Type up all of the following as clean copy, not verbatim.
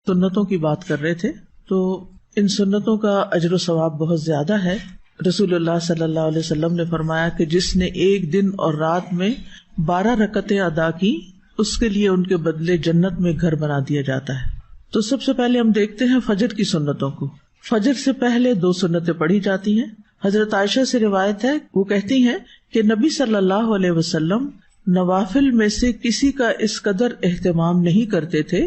سنتوں کی بات کر رہے تھے، تو ان سنتوں کا اجر و ثواب بہت زیادہ ہے۔ رسول اللہ صلی اللہ علیہ وسلم نے فرمایا کہ جس نے ایک دن اور رات میں 12 رکعتیں ادا کی، اس کے لیے ان کے بدلے جنت میں گھر بنا دیا جاتا ہے۔ تو سب سے پہلے ہم دیکھتے ہیں فجر کی سنتوں کو۔ فجر سے پہلے 2 سنتیں پڑھی جاتی ہیں۔ حضرت عائشہ سے روایت ہے، وہ کہتی ہیں کہ نبی صلی اللہ علیہ وسلم نوافل میں سے کسی کا اس قدر اہتمام نہیں کرتے تھے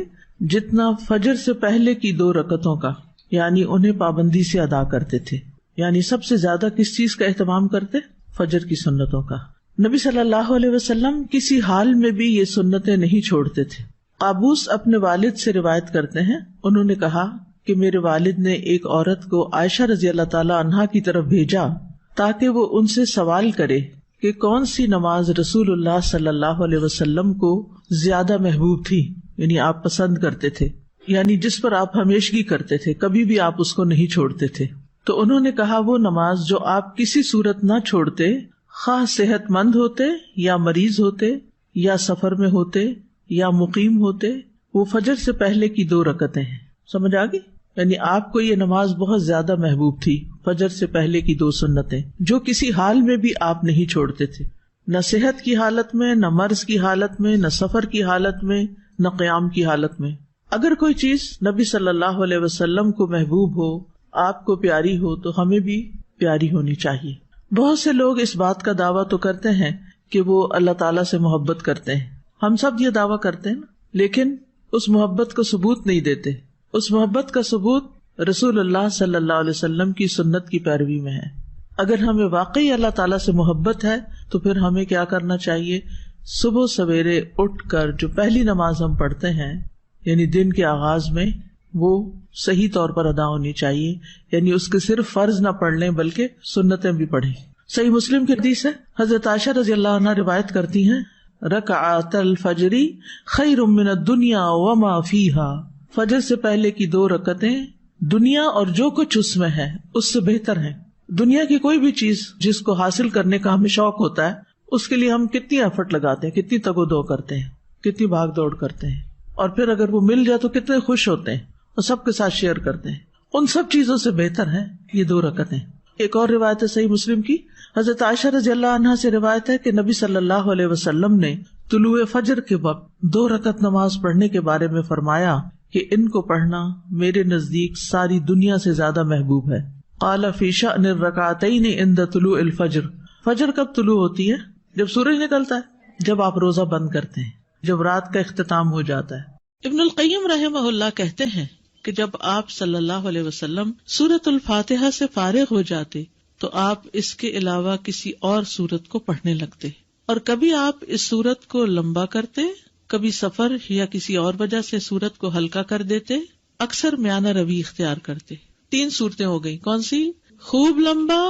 جتنا فجر سے پہلے کی 2 رکعتوں کا، یعنی انہیں پابندی سے ادا کرتے تھے۔ یعنی سب سے زیادہ کس چیز کا اہتمام کرتے؟ فجر کی سنتوں کا۔ نبی صلی اللہ علیہ وسلم کسی حال میں بھی یہ سنتیں نہیں چھوڑتے تھے۔ قابوس اپنے والد سے روایت کرتے ہیں، انہوں نے کہا کہ میرے والد نے ایک عورت کو عائشہ رضی اللہ تعالی عنہا کی طرف بھیجا تاکہ وہ ان سے سوال کرے کہ کون سی نماز رسول اللہ صلی اللہ علیہ وسلم کو زیادہ محبوب تھی، یعنی آپ پسند کرتے تھے، یعنی جس پر آپ ہمیشگی کرتے تھے، کبھی بھی آپ اس کو نہیں چھوڑتے تھے۔ تو انہوں نے کہا وہ نماز جو آپ کسی صورت نہ چھوڑتے، خواہ صحت مند ہوتے یا مریض ہوتے یا سفر میں ہوتے یا مقیم ہوتے، وہ فجر سے پہلے کی 2 رکعتیں ہیں۔ سمجھ آ گئی؟ یعنی آپ کو یہ نماز بہت زیادہ محبوب تھی، فجر سے پہلے کی 2 سنتیں جو کسی حال میں بھی آپ نہیں چھوڑتے تھے، نہ صحت کی حالت میں، نہ مرض کی حالت میں، نہ سفر کی حالت میں، نہ قیام کی حالت میں۔ اگر کوئی چیز نبی صلی اللہ علیہ وسلم کو محبوب ہو، آپ کو پیاری ہو، تو ہمیں بھی پیاری ہونی چاہیے۔ بہت سے لوگ اس بات کا دعویٰ تو کرتے ہیں کہ وہ اللہ تعالیٰ سے محبت کرتے ہیں، ہم سب یہ دعویٰ کرتے ہیں، لیکن اس محبت کو ثبوت نہیں دیتے۔ اس محبت کا ثبوت رسول اللہ صلی اللہ علیہ وسلم کی سنت کی پیروی میں ہے۔ اگر ہمیں واقعی اللہ تعالیٰ سے محبت ہے تو پھر ہمیں کیا کرنا چاہیے؟ صبح سویرے اٹھ کر جو پہلی نماز ہم پڑھتے ہیں، یعنی دن کے آغاز میں، وہ صحیح طور پر ادا ہونی چاہیے، یعنی اس کے صرف فرض نہ پڑھ لیں بلکہ سنتیں بھی پڑھیں۔ صحیح مسلم کی حدیث ہے، حضرت عائشہ رضی اللہ عنہا روایت کرتی ہیں، رکعت الفجر خیر من الدنیا وما فیہا، فجر سے پہلے کی 2 رکعتیں دنیا اور جو کچھ اس میں ہے اس سے بہتر ہیں۔ دنیا کی کوئی بھی چیز جس کو حاصل کرنے کا ہمیں شوق ہوتا ہے، اس کے لیے ہم کتنی ایفرٹ لگاتے ہیں، کتنی تگ و دو کرتے ہیں، کتنی بھاگ دوڑ کرتے ہیں، اور پھر اگر وہ مل جائے تو کتنے خوش ہوتے ہیں اور سب کے ساتھ شیئر کرتے ہیں۔ ان سب چیزوں سے بہتر ہے یہ 2 رکعتیں۔ ایک اور روایت ہے صحیح مسلم کی، حضرت عائشہ رضی اللہ عنہا سے روایت ہے کہ نبی صلی اللہ علیہ وسلم نے طلوع فجر کے وقت 2 رکعت نماز پڑھنے کے بارے میں فرمایا کہ ان کو پڑھنا میرے نزدیک ساری دنیا سے زیادہ محبوب ہے۔ قال فی شأن الرکعتین عند طلوع الفجر، فجر کب طلوع ہوتی ہے؟ جب سورج نکلتا ہے، جب آپ روزہ بند کرتے ہیں، جب رات کا اختتام ہو جاتا ہے۔ ابن القیم رحمہ اللہ کہتے ہیں کہ جب آپ صلی اللہ علیہ وسلم سورۃ الفاتحہ سے فارغ ہو جاتے تو آپ اس کے علاوہ کسی اور سورت کو پڑھنے لگتے، اور کبھی آپ اس سورت کو لمبا کرتے، کبھی سفر یا کسی اور وجہ سے سورت کو ہلکا کر دیتے، اکثر میانہ روی اختیار کرتے۔ 3 صورتیں ہو گئی، کون سی؟ خوب لمبا،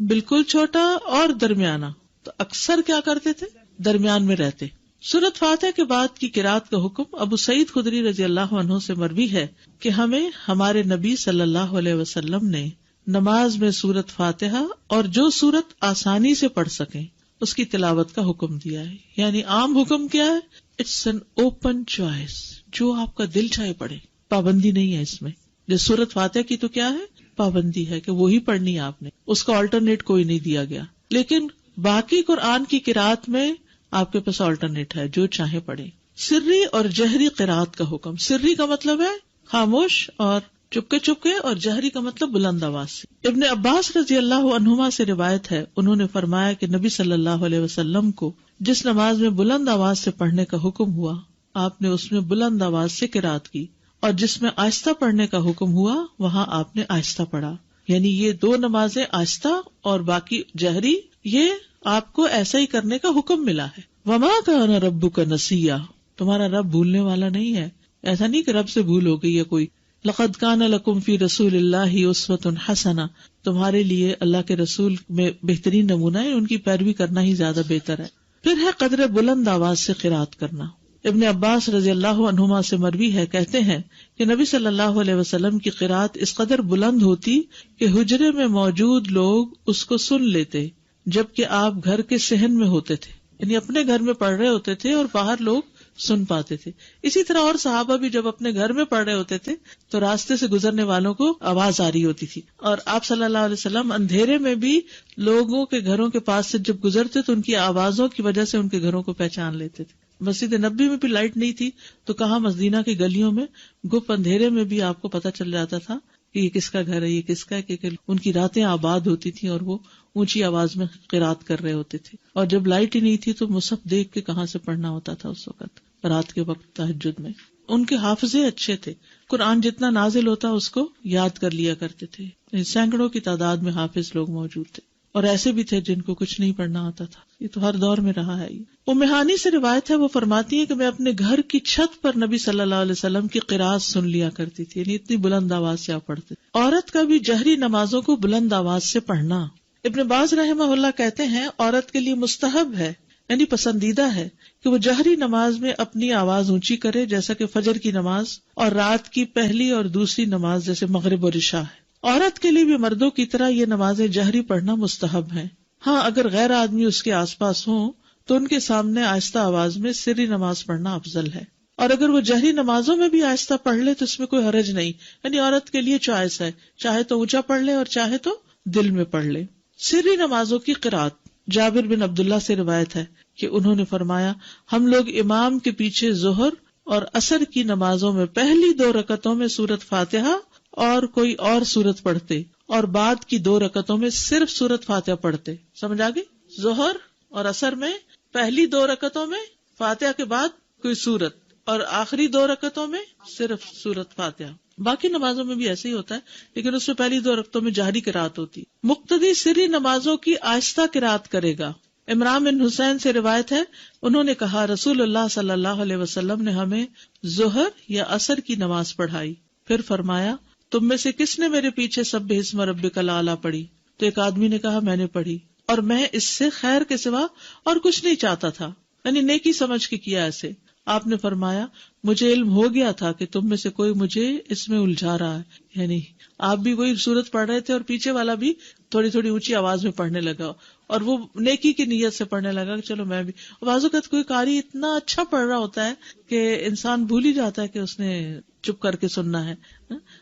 بالکل چھوٹا اور درمیانہ۔ تو اکثر کیا کرتے تھے؟ درمیان میں رہتے۔ سورۃ فاتحہ کے بعد کی قرات کا حکم ابو سعید خدری رضی اللہ عنہ سے مروی ہے کہ ہمیں ہمارے نبی صلی اللہ علیہ وسلم نے نماز میں سورۃ فاتحہ اور جو سورت آسانی سے پڑھ سکیں اس کی تلاوت کا حکم دیا ہے۔ یعنی عام حکم کیا ہے؟ اٹس این اوپن چوائس، جو آپ کا دل چاہے پڑھے، پابندی نہیں ہے اس میں۔ جیسے سورۃ فاتحہ کی تو کیا ہے؟ پابندی ہے کہ وہی پڑھنی ہے آپ نے، اس کا آلٹرنیٹ کوئی نہیں دیا گیا، لیکن باقی قرآن کی قرات میں آپ کے پاس آلٹرنیٹ ہے، جو چاہے پڑھے۔ سری اور جہری قرات کا حکم، سری کا مطلب ہے خاموش اور چپکے چپکے، اور جہری کا مطلب بلند آواز سے۔ ابن عباس رضی اللہ عنہما سے روایت ہے، انہوں نے فرمایا کہ نبی صلی اللہ علیہ وسلم کو جس نماز میں بلند آواز سے پڑھنے کا حکم ہوا، آپ نے اس میں بلند آواز سے قرات کی، اور جس میں آہستہ پڑھنے کا حکم ہوا وہاں آپ نے آہستہ پڑھا۔ یعنی یہ 2 نمازیں آہستہ اور باقی جہری، یہ آپ کو ایسا ہی کرنے کا حکم ملا ہے۔ وما کان ربک نسیا، تمہارا رب بھولنے والا نہیں ہے، ایسا نہیں کہ رب سے بھول ہو گئی ہے کوئی۔ لقد کان لکم فی رسول اللہ اسوۃ حسنہ، تمہارے لیے اللہ کے رسول میں بہترین نمونہ ہے، ان کی پیروی کرنا ہی زیادہ بہتر ہے۔ پھر ہے قدر بلند آواز سے قرات کرنا۔ ابن عباس رضی اللہ عنہما سے مروی ہے، کہتے ہیں کہ نبی صلی اللہ علیہ وسلم کی قرات اس قدر بلند ہوتی کہ حجرے میں موجود لوگ اس کو سن لیتے، جبکہ آپ گھر کے صحن میں ہوتے تھے، یعنی اپنے گھر میں پڑھ رہے ہوتے تھے اور باہر لوگ سن پاتے تھے. اسی طرح اور صحابہ بھی جب اپنے گھر میں پڑھ رہے ہوتے تھے تو راستے سے گزرنے والوں کو آواز آ رہی ہوتی تھی, اور آپ صلی اللہ علیہ وسلم اندھیرے میں بھی لوگوں کے گھروں کے پاس سے جب گزرتے تو ان کی آوازوں کی وجہ سے ان کے گھروں کو پہچان لیتے تھے. مسجد نبوی میں بھی لائٹ نہیں تھی تو کہاں مدینہ کی گلیوں میں گپ اندھیرے میں بھی آپ کو پتہ چل جاتا تھا کہ یہ کس کا گھر ہے, یہ کس کا ہے, کہ ان کی راتیں آباد ہوتی تھیں اور وہ اونچی آواز میں قرات کر رہے ہوتے تھے. اور جب لائٹ ہی نہیں تھی تو مصحف دیکھ کے کہاں سے پڑھنا ہوتا تھا اس وقت رات کے وقت تہجد میں. ان کے حافظے اچھے تھے, قرآن جتنا نازل ہوتا اس کو یاد کر لیا کرتے تھے. سینکڑوں کی تعداد میں حافظ لوگ موجود تھے, اور ایسے بھی تھے جن کو کچھ نہیں پڑھنا آتا تھا. یہ تو ہر دور میں رہا ہے. ام ہانی سے روایت ہے, وہ فرماتی ہے کہ میں اپنے گھر کی چھت پر نبی صلی اللہ علیہ وسلم کی قرات سن لیا کرتی تھی, یعنی اتنی بلند آواز سے آپ پڑھتے. عورت کا بھی جہری نمازوں کو بلند آواز سے پڑھنا. ابن باز رحمہ اللہ کہتے ہیں عورت کے لیے مستحب ہے, یعنی پسندیدہ ہے کہ وہ جہری نماز میں اپنی آواز اونچی کرے, جیسا کہ فجر کی نماز اور رات کی پہلی اور دوسری نماز جیسے مغرب اور عشاء ہے. عورت کے لیے بھی مردوں کی طرح یہ نمازیں جہری پڑھنا مستحب ہیں. ہاں, اگر غیر آدمی اس کے آس پاس ہوں تو ان کے سامنے آہستہ آواز میں سری نماز پڑھنا افضل ہے, اور اگر وہ جہری نمازوں میں بھی آہستہ پڑھ لے تو اس میں کوئی حرج نہیں, یعنی عورت کے لیے چوائس ہے, چاہے تو اونچا پڑھ لے اور چاہے تو دل میں پڑھ لے. سری نمازوں کی قرات. جابر بن عبداللہ سے روایت ہے کہ انہوں نے فرمایا ہم لوگ امام کے پیچھے ظہر اور عصر کی نمازوں میں پہلی 2 رکعتوں میں سورۃ فاتحہ اور کوئی اور سورت پڑھتے, اور بعد کی 2 رکعتوں میں صرف سورۃ فاتحہ پڑھتے. سمجھ آگے؟ ظہر اور عصر میں پہلی 2 رکعتوں میں فاتحہ کے بعد کوئی سورت, اور آخری 2 رکعتوں میں صرف سورۃ فاتحہ. باقی نمازوں میں بھی ایسے ہی ہوتا ہے, لیکن اس میں پہلی 2 رکعتوں میں جہری قرات ہوتی. مقتدی سری نمازوں کی آہستہ قرات کرے گا. عمران بن حسین سے روایت ہے, انہوں نے کہا رسول اللہ صلی اللہ علیہ وسلم نے ہمیں ظہر یا عصر کی نماز پڑھائی, پھر فرمایا تم میں سے کس نے میرے پیچھے سبح اسم ربک الاعلی پڑھی؟ تو ایک آدمی نے کہا میں نے پڑھی, اور میں اس سے خیر کے سوا اور کچھ نہیں چاہتا تھا, یعنی نیکی سمجھ کے کیا ایسے. آپ نے فرمایا مجھے علم ہو گیا تھا کہ تم میں سے کوئی مجھے اس میں الجھا رہا ہے, یعنی آپ بھی وہی سورت پڑھ رہے تھے اور پیچھے والا بھی تھوڑی تھوڑی اونچی آواز میں پڑھنے لگا, اور وہ نیکی کی نیت سے پڑھنے لگا کہ چلو میں بھی. بعض اوقات کوئی قاری اتنا اچھا پڑھ رہا ہوتا ہے کہ انسان بھول ہی جاتا ہے کہ اس نے چپ کر کے سننا ہے,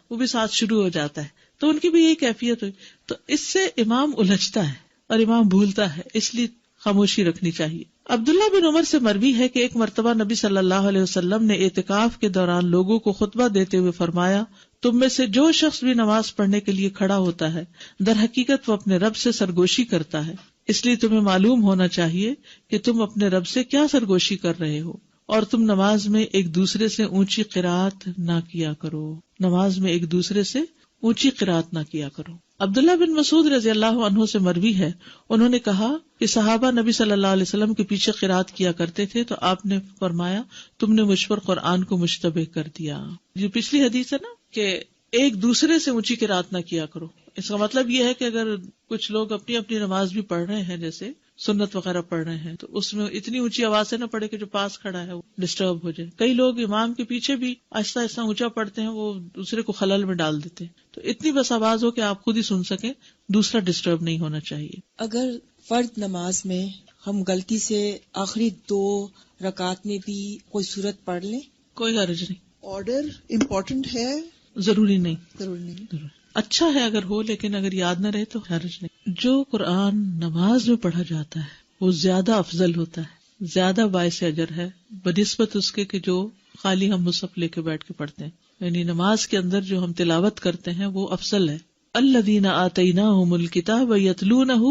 وہ بھی ساتھ شروع ہو جاتا ہے, تو ان کی بھی یہی کیفیت ہوئی. تو اس سے امام الجھتا ہے اور امام بھولتا ہے, اس لیے خاموشی رکھنی چاہیے. عبداللہ بن عمر سے مروی ہے کہ ایک مرتبہ نبی صلی اللہ علیہ وسلم نے اعتکاف کے دوران لوگوں کو خطبہ دیتے ہوئے فرمایا تم میں سے جو شخص بھی نماز پڑھنے کے لیے کھڑا ہوتا ہے در حقیقت وہ اپنے رب سے سرگوشی کرتا ہے, اس لیے تمہیں معلوم ہونا چاہیے کہ تم اپنے رب سے کیا سرگوشی کر رہے ہو, اور تم نماز میں ایک دوسرے سے اونچی قرات نہ کیا کرو. نماز میں ایک دوسرے سے اونچی قرات نہ کیا کرو. عبداللہ بن مسعود رضی اللہ عنہ سے مروی ہے, انہوں نے کہا کہ صحابہ نبی صلی اللہ علیہ وسلم کے پیچھے قرات کیا کرتے تھے تو آپ نے فرمایا تم نے مجھ پر قرآن کو مشتبہ کر دیا. یہ پچھلی حدیث ہے نا کہ ایک دوسرے سے اونچی قرات نہ کیا کرو. اس کا مطلب یہ ہے کہ اگر کچھ لوگ اپنی اپنی نماز بھی پڑھ رہے ہیں, جیسے سنت وغیرہ پڑھ رہے ہیں, تو اس میں اتنی اونچی آواز سے نہ پڑھے کہ جو پاس کھڑا ہے وہ ڈسٹرب ہو جائے. کئی لوگ امام کے پیچھے بھی آہستہ آہستہ اونچا پڑھتے ہیں, وہ دوسرے کو خلل میں ڈال دیتے ہیں. تو اتنی بس آواز ہو کہ آپ خود ہی سن سکیں, دوسرا ڈسٹرب نہیں ہونا چاہیے. اگر فرض نماز میں ہم غلطی سے آخری 2 رکعت میں بھی کوئی سورت پڑھ لیں, کوئی حرج نہیں. آرڈر امپورٹنٹ ہے, ضروری نہیں. ضروری نہیں. اچھا ہے اگر ہو, لیکن اگر یاد نہ رہے تو حرج نہیں. جو قرآن نماز میں پڑھا جاتا ہے وہ زیادہ افضل ہوتا ہے, زیادہ باعث اجر ہے بنسبت اس کے کہ جو خالی ہم مصحف لے کے بیٹھ کے پڑھتے ہیں. یعنی نماز کے اندر جو ہم تلاوت کرتے ہیں وہ افضل ہے. الذین آتیناہم الکتاب یتلونہ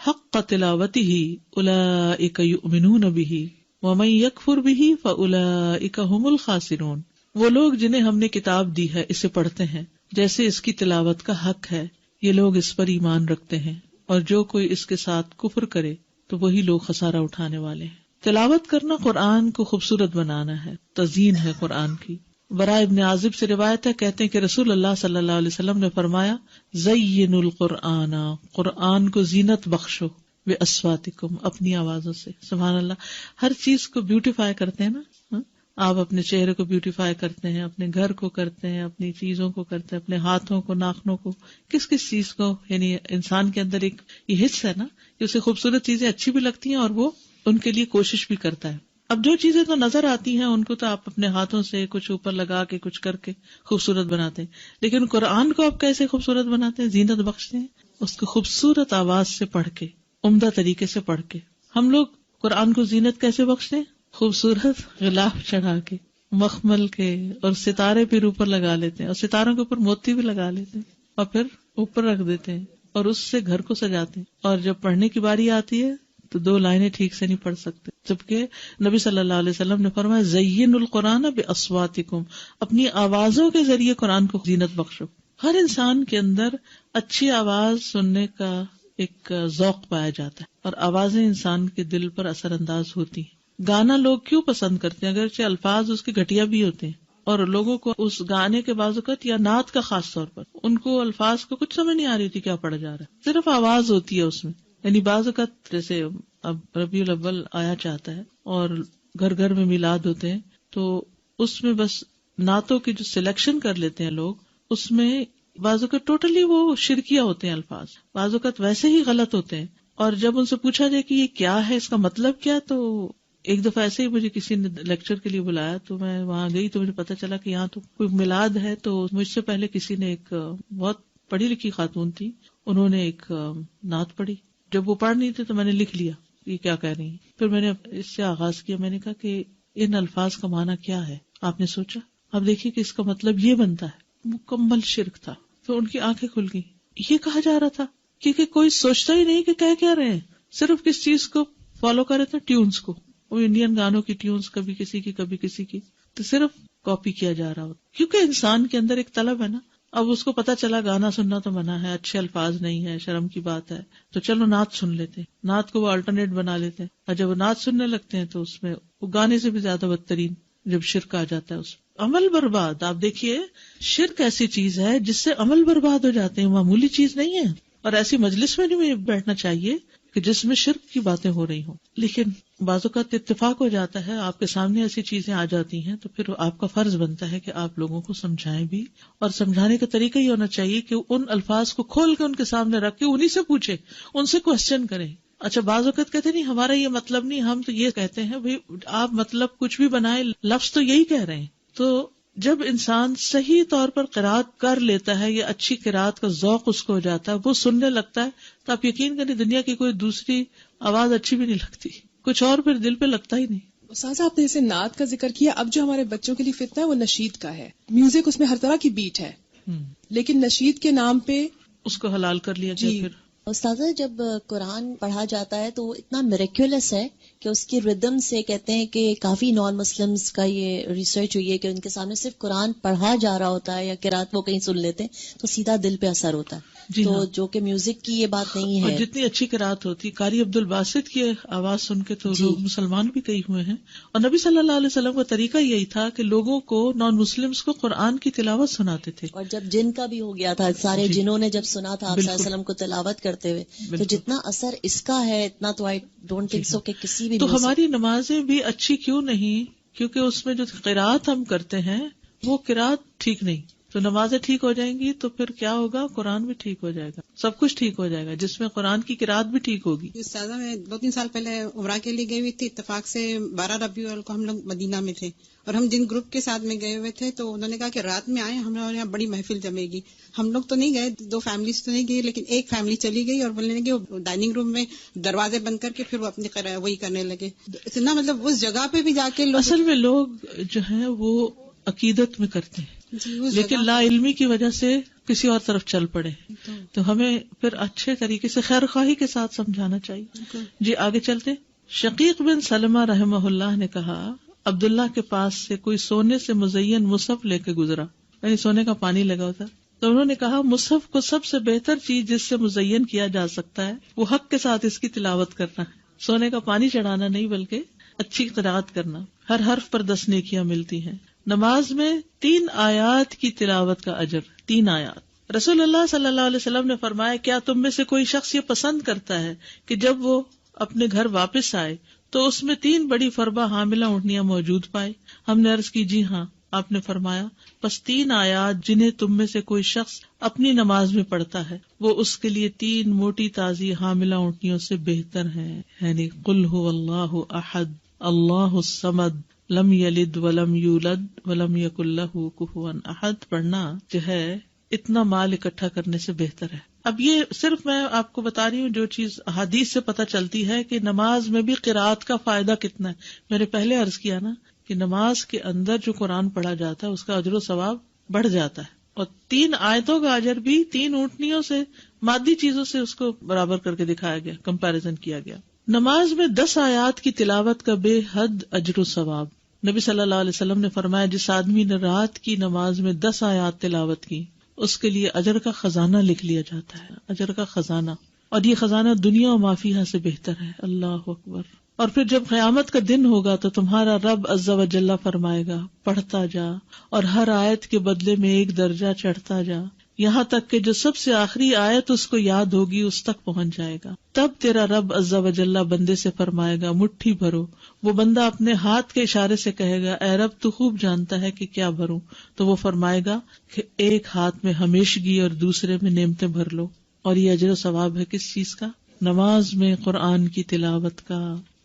حق تلاوتہ اولئک یؤمنون بہ ومن یکفر بہ فاولئک ھم الخاسرون. وہ لوگ جنہیں ہم نے کتاب دی ہے اسے پڑھتے ہیں جیسے اس کی تلاوت کا حق ہے, یہ لوگ اس پر ایمان رکھتے ہیں, اور جو کوئی اس کے ساتھ کفر کرے تو وہی لوگ خسارہ اٹھانے والے ہیں. تلاوت کرنا قرآن کو خوبصورت بنانا ہے, تزیین ہے قرآن کی. براء ابن عازب سے روایت ہے, کہتے ہیں کہ رسول اللہ صلی اللہ علیہ وسلم نے فرمایا زینوا القرآن, قرآن کو زینت بخشو, باصواتکم, اپنی آوازوں سے. سبحان اللہ, ہر چیز کو بیوٹیفائی کرتے ہیں نا, آپ اپنے چہرے کو بیوٹیفائی کرتے ہیں, اپنے گھر کو کرتے ہیں, اپنی چیزوں کو کرتے ہیں, اپنے ہاتھوں کو, ناخنوں کو, کس کس چیز کو. یعنی انسان کے اندر ایک یہ حص ہے نا کہ اسے خوبصورت چیزیں اچھی بھی لگتی ہیں اور وہ ان کے لیے کوشش بھی کرتا ہے. اب جو چیزیں تو نظر آتی ہیں ان کو تو آپ اپنے ہاتھوں سے کچھ اوپر لگا کے کچھ کر کے خوبصورت بناتے ہیں، لیکن قرآن کو آپ کیسے خوبصورت بناتے ہیں، زینت بخشتے ہیں اس کو خوبصورت آواز سے پڑھ کے، عمدہ طریقے سے پڑھ کے. ہم لوگ قرآن کو زینت کیسے بخشتے ہیں؟ خوبصورت غلاف چڑھا کے، مخمل کے، اور ستارے پھر اوپر لگا لیتے ہیں، اور ستاروں کے اوپر موتی بھی لگا لیتے ہیں، اور پھر اوپر رکھ دیتے ہیں، اور اس سے گھر کو سجاتے ہیں. اور جب پڑھنے کی باری آتی ہے تو 2 لائنیں ٹھیک سے نہیں پڑھ سکتے، جبکہ نبی صلی اللہ علیہ وسلم نے فرمایا زین القرآن باصواتکم، اپنی آوازوں کے ذریعے قرآن کو زینت بخشو. ہر انسان کے اندر اچھی آواز سننے کا ایک ذوق پایا جاتا ہے، اور آوازیں انسان کے دل پر اثر انداز ہوتی ہیں. گانا لوگ کیوں پسند کرتے ہیں؟ اگرچہ الفاظ اس کے گھٹیا بھی ہوتے ہیں، اور لوگوں کو اس گانے کے بعض اوقات یا نعت کا خاص طور پر ان کو الفاظ کو کچھ سمجھ نہیں آ رہی تھی کیا پڑھا جا رہا ہے، صرف آواز ہوتی ہے اس میں. یعنی بعض اوقات جیسے اب ربیع الاول آیا چاہتا ہے اور گھر گھر میں میلاد ہوتے ہیں، تو اس میں بس نعتوں کی جو سلیکشن کر لیتے ہیں لوگ، اس میں بعض اوقات ٹوٹلی وہ شرکیہ ہوتے ہیں الفاظ، بعض اوقات ویسے ہی غلط ہوتے ہیں. اور جب ان سے پوچھا جائے کہ یہ کیا ہے، اس کا مطلب کیا، تو ایک دفعہ ایسے ہی مجھے کسی نے لیکچر کے لیے بلایا تو میں وہاں گئی تو مجھے پتا چلا کہ یہاں تو کوئی میلاد ہے. تو مجھ سے پہلے کسی نے، ایک بہت پڑھی لکھی خاتون تھی، انہوں نے ایک نعت پڑھی. جب وہ پڑھ نہیں تھے تو میں نے لکھ لیا یہ کیا کہہ رہی ہیں. پھر میں نے اس سے آغاز کیا، میں نے کہا کہ ان الفاظ کا معنی کیا ہے؟ آپ نے سوچا؟ اب دیکھیے کہ اس کا مطلب یہ بنتا ہے. مکمل شرک تھا. تو ان کی آنکھیں کھل گئی. یہ کہا جا رہا تھا کیونکہ کوئی سوچتا ہی نہیں کہ کیا رہے ہیں، صرف کس چیز کو فالو کر رہے تھے، ٹیونز کو. وہ انڈین گانوں کی ٹیونز، کبھی کسی کی کبھی کسی کی، تو صرف کاپی کیا جا رہا ہوتا. کیونکہ انسان کے اندر ایک طلب ہے نا. اب اس کو پتا چلا گانا سننا تو منع ہے، اچھے الفاظ نہیں ہے، شرم کی بات ہے، تو چلو نعت سن لیتے ہیں. نعت کو وہ الٹرنیٹ بنا لیتے ہیں، اور جب وہ نعت سننے لگتے ہیں تو اس میں وہ گانے سے بھی زیادہ بدترین جب شرک آ جاتا ہے اس میں عمل برباد. آپ دیکھیے شرک ایسی چیز ہے جس سے عمل برباد ہو جاتے ہیں، معمولی چیز نہیں ہے. اور ایسی مجلس میں نہیں بیٹھنا چاہیے کہ جس میں شرک کی باتیں ہو رہی ہوں. لیکن بعض اوقات اتفاق ہو جاتا ہے، آپ کے سامنے ایسی چیزیں آ جاتی ہیں تو پھر آپ کا فرض بنتا ہے کہ آپ لوگوں کو سمجھائیں بھی. اور سمجھانے کا طریقہ یہ ہونا چاہیے کہ ان الفاظ کو کھول کے ان کے سامنے رکھ کے انہی سے پوچھیں، ان سے کوسچن کریں. اچھا بعض اوقات کہتے نہیں ہمارا یہ مطلب نہیں، ہم تو یہ کہتے ہیں. بھئی آپ مطلب کچھ بھی بنائے، لفظ تو یہی کہہ رہے ہیں. تو جب انسان صحیح طور پر قرات کر لیتا ہے یا اچھی قرات کا ذوق اس کو ہو جاتا ہے، وہ سننے لگتا ہے، تو آپ یقین کریں دنیا کی کوئی دوسری آواز اچھی بھی نہیں لگتی، کچھ اور پھر دل پہ لگتا ہی نہیں. استاذہ آپ نے جیسے نعت کا ذکر کیا، اب جو ہمارے بچوں کے لیے فتنہ ہے وہ نشید کا ہے. میوزک اس میں ہر طرح کی بیٹ ہے، لیکن نشید کے نام پہ اس کو حلال کر لیا گیا. پھر استاذہ جب قرآن پڑھا جاتا ہے تو اتنا میریکولس ہے کہ اس کی ردم سے کہتے ہیں کہ کافی نان مسلمز کا یہ ریسرچ ہوئی ہے کہ ان کے سامنے صرف قرآن پڑھا جا رہا ہوتا ہے یا قرات وہ کہیں سن لیتے ہیں تو سیدھا دل پہ اثر ہوتا ہے. تو جو کہ میوزک کی یہ بات نہیں ہے. اور جتنی اچھی قرات ہوتی، قاری عبد الباسط کی آواز سن کے تو لوگ مسلمان بھی کئی ہوئے ہیں. اور نبی صلی اللہ علیہ وسلم کا طریقہ یہی تھا کہ لوگوں کو، نان مسلمز کو قرآن کی تلاوت سناتے تھے. اور جب جن کا بھی ہو گیا تھا، سارے جنہوں نے جب سنا تھا آپ صلی اللہ علیہ وسلم کو تلاوت کرتے ہوئے، تو جتنا اثر اس کا ہے اتنا تو آئی ڈونٹ تھنک سو کہ کسی بھی. تو ہماری نمازیں بھی اچھی کیوں نہیں؟ کیونکہ اس میں جو قرات ہم کرتے ہیں وہ قرات ٹھیک نہیں. تو نمازیں ٹھیک ہو جائیں گی تو پھر کیا ہوگا؟ قرآن بھی ٹھیک ہو جائے گا، سب کچھ ٹھیک ہو جائے گا. جس میں قرآن کی قرات بھی ٹھیک ہوگی. استاذہ میں 2-3 سال پہلے عمرہ کے لیے گئی ہوئی تھی، اتفاق سے 12 ربیع الاول کو ہم لوگ مدینہ میں تھے، اور ہم جن گروپ کے ساتھ میں گئے ہوئے تھے تو انہوں نے کہا کہ رات میں آئے، ہمارے یہاں بڑی محفل جمے گی. ہم لوگ تو نہیں گئے، 2 فیملیز تو نہیں گئی، لیکن ایک فیملی چلی گئی اور بولنے لگے وہ ڈائننگ روم میں دروازے بند کر کے پھر وہ اپنی وہی کرنے لگے. اتنا مطلب اس جگہ پہ بھی جا کے اصل میں لوگ جو ہیں وہ عقیدت میں کرتے ہیں لیکن لا علمی کی وجہ سے کسی اور طرف چل پڑے. تو ہمیں پھر اچھے طریقے سے خیر خواہی کے ساتھ سمجھانا چاہیے. جی آگے چلتے. شقیق بن سلمہ رحمہ اللہ نے کہا عبداللہ کے پاس سے کوئی سونے سے مزین مصحف لے کے گزرا، یعنی سونے کا پانی لگا ہوتا. تو انہوں نے کہا مصحف کو سب سے بہتر چیز جس سے مزین کیا جا سکتا ہے وہ حق کے ساتھ اس کی تلاوت کرنا ہے. سونے کا پانی چڑھانا نہیں بلکہ اچھی قرات کرنا. ہر حرف پر 10 نیکیاں ملتی ہیں. نماز میں 3 آیات کی تلاوت کا اجر. 3 آیات. رسول اللہ صلی اللہ علیہ وسلم نے فرمایا کیا تم میں سے کوئی شخص یہ پسند کرتا ہے کہ جب وہ اپنے گھر واپس آئے تو اس میں 3 بڑی فربہ حاملہ اونٹنیاں موجود پائے؟ ہم نے عرض کی جی ہاں. آپ نے فرمایا بس 3 آیات جنہیں تم میں سے کوئی شخص اپنی نماز میں پڑھتا ہے وہ اس کے لیے 3 موٹی تازی حاملہ اونٹنیوں سے بہتر ہیں، یعنی قل هو اللہ احد اللہ الصمد لم یلد ولم یولد ولم یکن لہ کفوا احد پڑھنا جو ہے اتنا مال اکٹھا کرنے سے بہتر ہے. اب یہ صرف میں آپ کو بتا رہی ہوں جو چیز احادیث سے پتہ چلتی ہے کہ نماز میں بھی قرات کا فائدہ کتنا ہے. میں نے پہلے عرض کیا نا کہ نماز کے اندر جو قرآن پڑھا جاتا ہے اس کا اجر و ثواب بڑھ جاتا ہے، اور 3 آیتوں کا اجر بھی 3 اونٹنیوں سے، مادی چیزوں سے اس کو برابر کر کے دکھایا گیا، کمپیریزن کیا گیا. نماز میں 10 آیات کی تلاوت کا بے حد اجر و ثواب. نبی صلی اللہ علیہ وسلم نے فرمایا جس آدمی نے رات کی نماز میں 10 آیات تلاوت کی اس کے لیے اجر کا خزانہ لکھ لیا جاتا ہے، اجر کا خزانہ، اور یہ خزانہ دنیا و ما فیہا سے بہتر ہے. اللہ اکبر. اور پھر جب قیامت کا دن ہوگا تو تمہارا رب عز و جل فرمائے گا پڑھتا جا اور ہر آیت کے بدلے میں 1 درجہ چڑھتا جا، یہاں تک کہ جو سب سے آخری آیت اس کو یاد ہوگی اس تک پہنچ جائے گا. تب تیرا رب عز و جل بندے سے فرمائے گا مٹھی بھرو. وہ بندہ اپنے ہاتھ کے اشارے سے کہے گا اے رب تو خوب جانتا ہے کہ کیا بھروں. تو وہ فرمائے گا کہ ایک ہاتھ میں ہمیشگی اور دوسرے میں نعمتیں بھر لو. اور یہ اجر و ثواب ہے کس چیز کا؟ نماز میں قرآن کی تلاوت کا.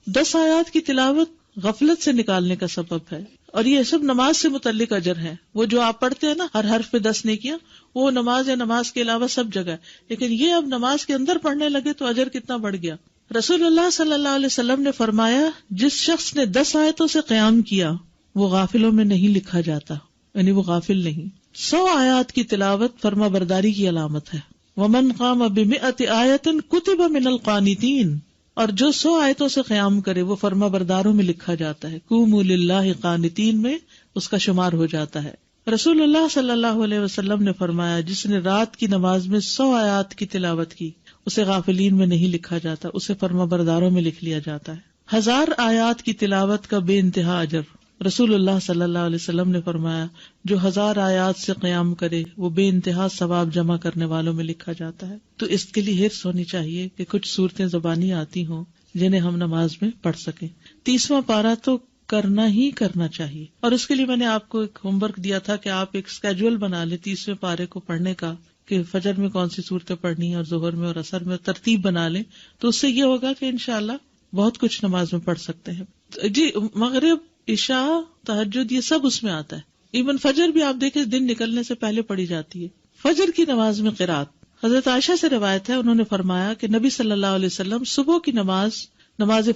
10 آیات کی تلاوت غفلت سے نکالنے کا سبب ہے، اور یہ سب نماز سے متعلق اجر ہے. وہ جو آپ پڑھتے ہیں نا ہر حرف پہ 10 نیکیاں، وہ نماز یا نماز کے علاوہ سب جگہ ہے. لیکن یہ اب نماز کے اندر پڑھنے لگے تو اجر کتنا بڑھ گیا. رسول اللہ صلی اللہ علیہ وسلم نے فرمایا جس شخص نے 10 آیتوں سے قیام کیا وہ غافلوں میں نہیں لکھا جاتا، یعنی وہ غافل نہیں. 100 آیات کی تلاوت فرما برداری کی علامت ہے. ومن قام ب100 آیۃ کتب من القانتین، اور جو 100 آیتوں سے قیام کرے وہ فرما برداروں میں لکھا جاتا ہے. قوموا للہ قانتین میں اس کا شمار ہو جاتا ہے. رسول اللہ صلی اللہ علیہ وسلم نے فرمایا جس نے رات کی نماز میں 100 آیات کی تلاوت کی اسے غافلین میں نہیں لکھا جاتا، اسے فرما برداروں میں لکھ لیا جاتا ہے. 1000 آیات کی تلاوت کا بے انتہا اجر. رسول اللہ صلی اللہ علیہ وسلم نے فرمایا جو 1000 آیات سے قیام کرے وہ بے انتہا ثواب جمع کرنے والوں میں لکھا جاتا ہے. تو اس کے لیے حرص ہونی چاہیے کہ کچھ صورتیں زبانی آتی ہوں جنہیں ہم نماز میں پڑھ سکیں. 30واں پارہ تو کرنا ہی کرنا چاہیے، اور اس کے لیے میں نے آپ کو ایک ہوم ورک دیا تھا کہ آپ ایک اسکیجول بنا لیں 30ویں پارے کو پڑھنے کا، کہ فجر میں کون سی صورتیں پڑھنی ہیں اور ظہر میں اور عصر میں ترتیب بنا لیں. تو اس سے یہ ہوگا کہ انشاءاللہ بہت کچھ نماز میں پڑھ سکتے ہیں. جی مغرب، عشاء، تہجد یہ سب اس میں آتا ہے. ایون فجر بھی آپ دیکھیں دن نکلنے سے پہلے پڑھی جاتی ہے. فجر کی نماز میں قرات، حضرت عائشہ سے روایت ہے انہوں نے فرمایا کہ نبی صلی اللہ علیہ وسلم صبح کی نماز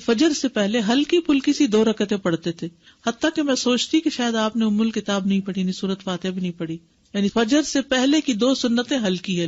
فجر سے پہلے ہلکی پھلکی سی 2 رکعتیں پڑھتے تھے. حتیٰ کہ میں سوچتی کہ شاید آپ نے ام الکتاب نہیں پڑھی، نہیں سورۃ فاتحہ بھی نہیں پڑھی. یعنی فجر سے پہلے کی 2 سنتیں ہلکی،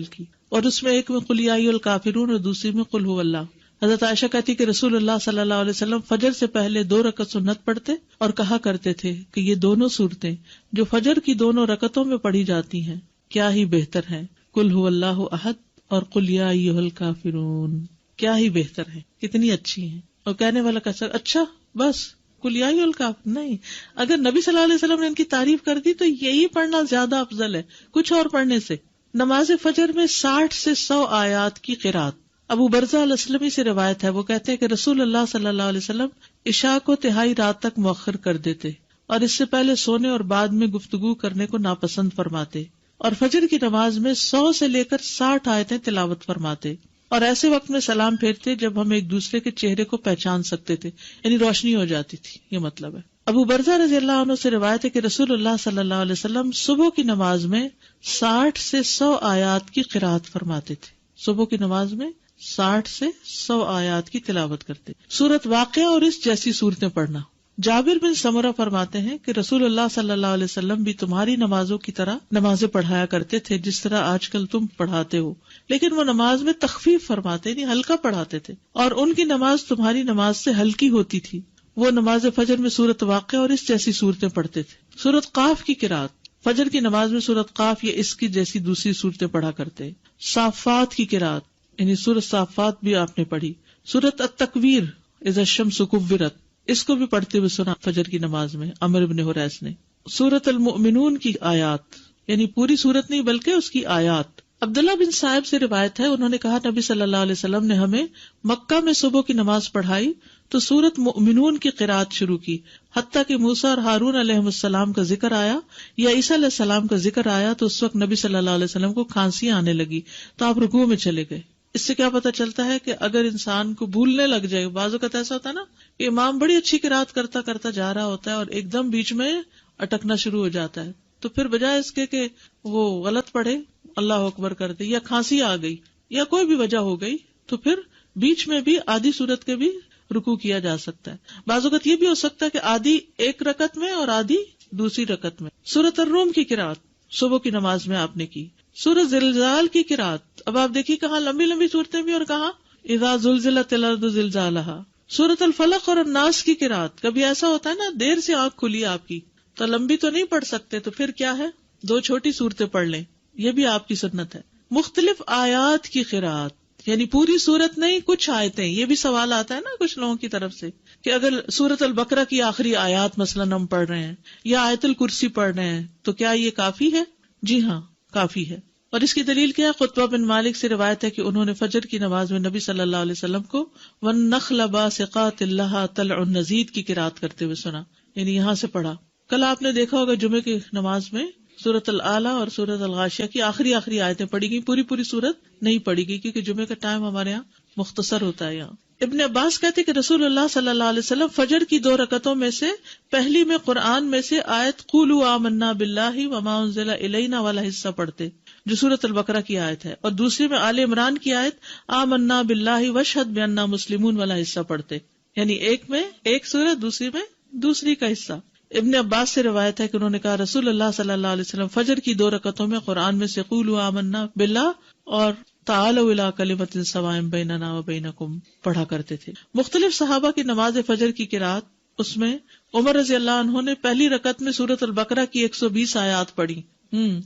اور اس میں ایک میں قل یا ایھا الکافرون اور دوسری میں قل ھو اللہ. حضرت عائشہ کہتی کہ رسول اللہ صلی اللہ علیہ وسلم فجر سے پہلے 2 رکعت سنت پڑھتے اور کہا کرتے تھے کہ یہ دونوں صورتیں جو فجر کی 2 رکعتوں میں پڑھی جاتی ہیں کیا ہی بہتر ہیں، قل ھو اللہ احد اور قل یا ایھا الکافرون. کیا ہی بہتر ہے، کتنی اچھی ہیں. اور کہنے والا کہتا اچھا بس قل یا ایھا الکافرون، نہیں، اگر نبی صلی اللہ علیہ وسلم نے ان کی تعریف کر دی تو یہی پڑھنا زیادہ افضل ہے کچھ اور پڑھنے سے. نماز فجر میں 60 سے 100 آیات کی قرات. ابو برزہ الاسلمی سے روایت ہے، وہ کہتے ہیں کہ رسول اللہ صلی اللہ علیہ وسلم عشاء کو تہائی رات تک مؤخر کر دیتے اور اس سے پہلے سونے اور بعد میں گفتگو کرنے کو ناپسند فرماتے، اور فجر کی نماز میں 100 سے لے کر 60 آیتیں تلاوت فرماتے، اور ایسے وقت میں سلام پھیرتے جب ہم ایک دوسرے کے چہرے کو پہچان سکتے تھے، یعنی روشنی ہو جاتی تھی، یہ مطلب ہے. ابو برزہ رضی اللہ عنہ سے روایت ہے کہ رسول اللہ صلی اللہ علیہ وسلم صبح کی نماز میں 60 سے 100 آیات کی قرات فرماتے تھے. صبح کی نماز میں 60 سے 100 آیات کی تلاوت کرتے. سورت واقعہ اور اس جیسی صورتیں پڑھنا. جابر بن سمرہ فرماتے ہیں کہ رسول اللہ صلی اللہ علیہ وسلم بھی تمہاری نمازوں کی طرح نمازیں پڑھایا کرتے تھے جس طرح آج کل تم پڑھاتے ہو، لیکن وہ نماز میں تخفیف فرماتے، یعنی ہلکا پڑھاتے تھے، اور ان کی نماز تمہاری نماز سے ہلکی ہوتی تھی. وہ نماز فجر میں سورت واقعہ اور اس جیسی صورتیں پڑھتے تھے. سورت قاف کی قرات، فجر کی نماز میں سورت قاف یا اس کی جیسی دوسری صورتیں پڑھا کرتے. صافات کی قرات، یعنی سورت صافات بھی آپ نے پڑھی. سورت التکویر اذا الشمس کورت، اس کو بھی پڑھتے ہوئے سنا فجر کی نماز میں عمرو بن حریث نے. سورت المؤمنون کی آیات، یعنی پوری سورت نہیں بلکہ اس کی آیات. عبداللہ بن صاحب سے روایت ہے، انہوں نے کہا نبی صلی اللہ علیہ وسلم نے ہمیں مکہ میں صبح کی نماز پڑھائی تو سورت مؤمنون کی قرات شروع کی، حتیٰ کہ موسیٰ اور ہارون علیہ السلام کا ذکر آیا یا عیسیٰ علیہ السلام کا ذکر آیا تو اس وقت نبی صلی اللہ علیہ وسلم کو کھانسی آنے لگی تو آپ رکوع میں چلے گئے. اس سے کیا پتہ چلتا ہے کہ اگر انسان کو بھولنے لگ جائے، بعض اوقات ایسا ہوتا ہے نا کہ امام بڑی اچھی قرات کرتا کرتا جا رہا ہوتا ہے اور ایک دم بیچ میں اٹکنا شروع ہو جاتا ہے، تو پھر بجائے اس کے کہ وہ غلط پڑھے، اللہ اکبر کر دے، یا کھانسی آ گئی یا کوئی بھی وجہ ہو گئی، تو پھر بیچ میں بھی آدھی سورت کے بھی رکوع کیا جا سکتا ہے. بعض اوقات یہ بھی ہو سکتا ہے کہ آدھی ایک رکعت میں اور آدھی دوسری رکعت میں. سورۃ الروم کی قرات صبح کی نماز میں آپ نے کی. سورۃ زلزال کی قرات، اب آپ دیکھیے کہاں لمبی لمبی صورتیں بھی اور کہاں اذا زلزلت الارض زلزالہا. سورۃ الفلق اور الناس کی قرات، کبھی ایسا ہوتا ہے نا دیر سے آنکھ کھلی آپ کی تو لمبی تو نہیں پڑھ سکتے، تو پھر کیا ہے 2 چھوٹی صورتیں پڑھ لیں، یہ بھی آپ کی سنت ہے. مختلف آیات کی قرات، یعنی پوری سورت نہیں کچھ آیتیں. یہ بھی سوال آتا ہے نا کچھ لوگوں کی طرف سے کہ اگر سورۃ البقرہ کی آخری آیات مثلاً ہم پڑھ رہے ہیں یا آیت الکرسی پڑھ رہے ہیں تو کیا یہ کافی ہے؟ جی ہاں کافی ہے. اور اس کی دلیل کیا ہے؟ قطبہ بن مالک سے روایت ہے کہ انہوں نے فجر کی نماز میں نبی صلی اللہ علیہ وسلم کو وَالنَّخْلَ بَاسِقَاتٍ لَهَا طَلْعٌ نَضِيدٌ کی قرات کرتے ہوئے سنا، یعنی یہاں سے پڑھا. کل آپ نے دیکھا ہوگا جمعے کی نماز میں سورۃ العلیٰ اور سورۃ الغاشیہ کی آخری آیتیں پڑھی گئی، پوری سورت نہیں پڑھی گئی کیونکہ جمعے کا ٹائم ہمارے یہاں مختصر ہوتا ہے. یہاں ابن عباس کہتے کہ رسول اللہ صلی اللہ علیہ وسلم فجر کی 2 رکعتوں میں سے پہلی میں قرآن میں سے آیت قولوا آمنا باللہ وما انزل الینا والا حصہ پڑھتے جو سورۃ البقرہ کی آیت ہے، اور دوسری میں آل عمران کی آیت آمنا باللہ واشہد بأننا مسلمون والا حصہ پڑھتے، یعنی ایک میں ایک سورت، دوسری میں دوسری کا حصہ. ابن عباس سے روایت ہے کہ انہوں نے کہا رسول اللہ صلی اللہ علیہ وسلم فجر کی 2 رکعتوں میں قرآن میں سے قولوا آمنا باللہ اور تعالوا الی کلمۃ سواء بیننا وبینکم پڑھا کرتے تھے. مختلف صحابہ کی نماز فجر کی قرات، اس میں عمر رضی اللہ عنہ نے پہلی رکعت میں سورۃ البقرہ کی 120 آیات پڑھی.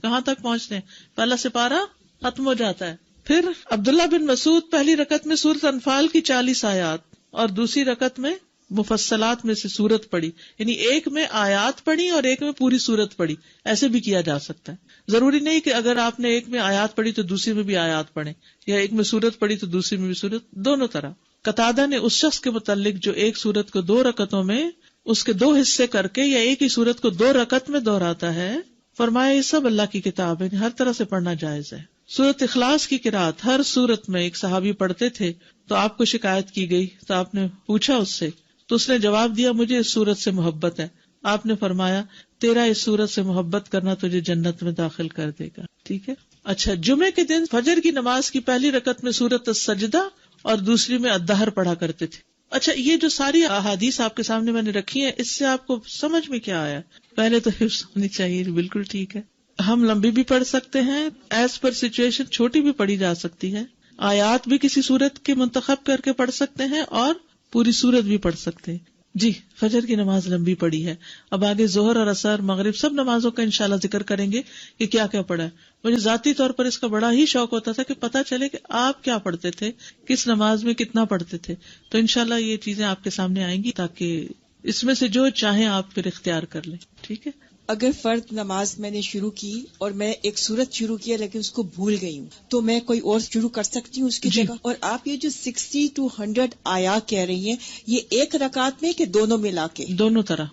کہاں تک پہنچتے ہیں؟ پہلا سپارہ ختم ہو جاتا ہے. پھر عبداللہ بن مسعود پہلی رکعت میں سورۃ انفال کی 40 آیات اور دوسری رکعت میں مفصلات میں سے سورت پڑھی، یعنی ایک میں آیات پڑھی اور ایک میں پوری سورت پڑھی. ایسے بھی کیا جا سکتا ہے، ضروری نہیں کہ اگر آپ نے ایک میں آیات پڑھی تو دوسری میں بھی آیات پڑھیں، یا ایک میں سورت پڑھی تو دوسری میں بھی سورت، دونوں طرح. قتادہ نے اس شخص کے متعلق جو ایک سورت کو 2 رکعتوں میں اس کے 2 حصے کر کے یا ایک ہی سورت کو 2 رکعت میں دہراتا ہے، فرمایا یہ سب اللہ کی کتاب ہے، ہر طرح سے پڑھنا جائز ہے. سورت اخلاص کی قرات ہر سورت میں ایک صحابی پڑھتے تھے، تو آپ کو شکایت کی گئی تو آپ نے پوچھا اس سے، تو اس نے جواب دیا مجھے اس سورت سے محبت ہے. آپ نے فرمایا تیرا اس سورت سے محبت کرنا تجھے جنت میں داخل کر دے گا. ٹھیک ہے. اچھا، جمعے کے دن فجر کی نماز کی پہلی رکعت میں سورت السجدہ اور دوسری میں الدہر پڑھا کرتے تھے. اچھا، یہ جو ساری احادیث آپ کے سامنے میں نے رکھی ہیں، اس سے آپ کو سمجھ میں کیا آیا؟ پہلے تو حفظ ہونی چاہیے، بالکل ٹھیک ہے. ہم لمبی بھی پڑھ سکتے ہیں، ایز پر سچویشن چھوٹی بھی پڑھی جا سکتی ہے. آیات بھی کسی سورت کے منتخب کر کے پڑھ سکتے ہیں اور پوری سورت بھی پڑھ سکتے ہیں. جی، فجر کی نماز لمبی پڑھی ہے. اب آگے ظہر اور عصر مغرب سب نمازوں کا انشاءاللہ ذکر کریں گے کہ کیا کیا پڑھا ہے. مجھے ذاتی طور پر اس کا بڑا ہی شوق ہوتا تھا کہ پتہ چلے کہ آپ کیا پڑھتے تھے، کس نماز میں کتنا پڑھتے تھے. تو انشاءاللہ یہ چیزیں آپ کے سامنے آئیں گی تاکہ اس میں سے جو چاہیں آپ پھر اختیار کر لیں. ٹھیک ہے. اگر فرض نماز میں نے شروع کی اور میں ایک سورت شروع کیا لیکن اس کو بھول گئی ہوں، تو میں کوئی اور شروع کر سکتی ہوں اس کی جگہ؟ اور آپ یہ جو 60 to 100 آیات کہہ رہی ہیں، یہ ایک رکعت میں کہ دونوں ملا کے؟ دونوں طرح.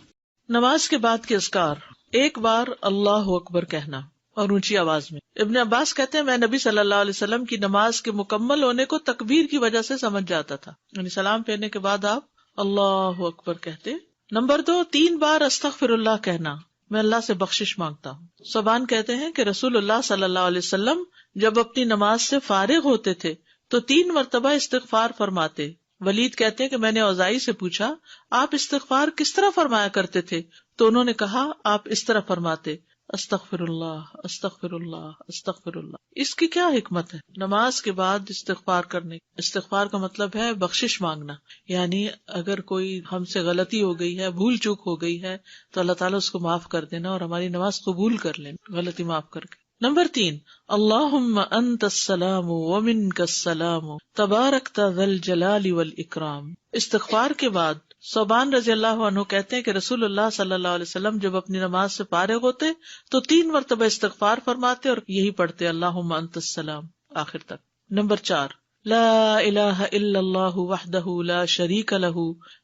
نماز کے بعد کے اذکار، ایک بار اللہ اکبر کہنا اور اونچی آواز میں. ابن عباس کہتے ہیں میں نبی صلی اللہ علیہ وسلم کی نماز کے مکمل ہونے کو تکبیر کی وجہ سے سمجھ جاتا تھا، یعنی سلام پھیرنے کے بعد آپ اللہ اکبر کہتے. نمبر 2، 3 بار استغفر اللہ کہنا، میں اللہ سے بخشش مانگتا ہوں. صبان کہتے ہیں کہ رسول اللہ صلی اللہ علیہ وسلم جب اپنی نماز سے فارغ ہوتے تھے تو 3 مرتبہ استغفار فرماتے. ولید کہتے ہیں کہ میں نے اوزائی سے پوچھا آپ استغفار کس طرح فرمایا کرتے تھے، تو انہوں نے کہا آپ اس طرح فرماتے استغفر اللہ استغفر اللہ استغفر اللہ. اس کی کیا حکمت ہے؟ نماز کے بعد استغفار کرنے. استغفار کا مطلب ہے بخشش مانگنا، یعنی اگر کوئی ہم سے غلطی ہو گئی ہے، بھول چوک ہو گئی ہے، تو اللہ تعالیٰ اس کو معاف کر دینا اور ہماری نماز قبول کر لینا غلطی معاف کر کے. نمبر 3، اللہم انت السلام ومنک السلام تبارکت ذی الجلال والاکرام. استغفار کے بعد صوبان رضی اللہ عنہ کہتے ہیں کہ رسول اللہ صلی اللہ علیہ وسلم جب اپنی نماز سے فارغ ہوتے تو 3 مرتبہ استغفار فرماتے اور یہی پڑھتے اللہم انت السلام آخر تک. نمبر 4، لا الہ الا اللہ وحدہ لا شریک لہ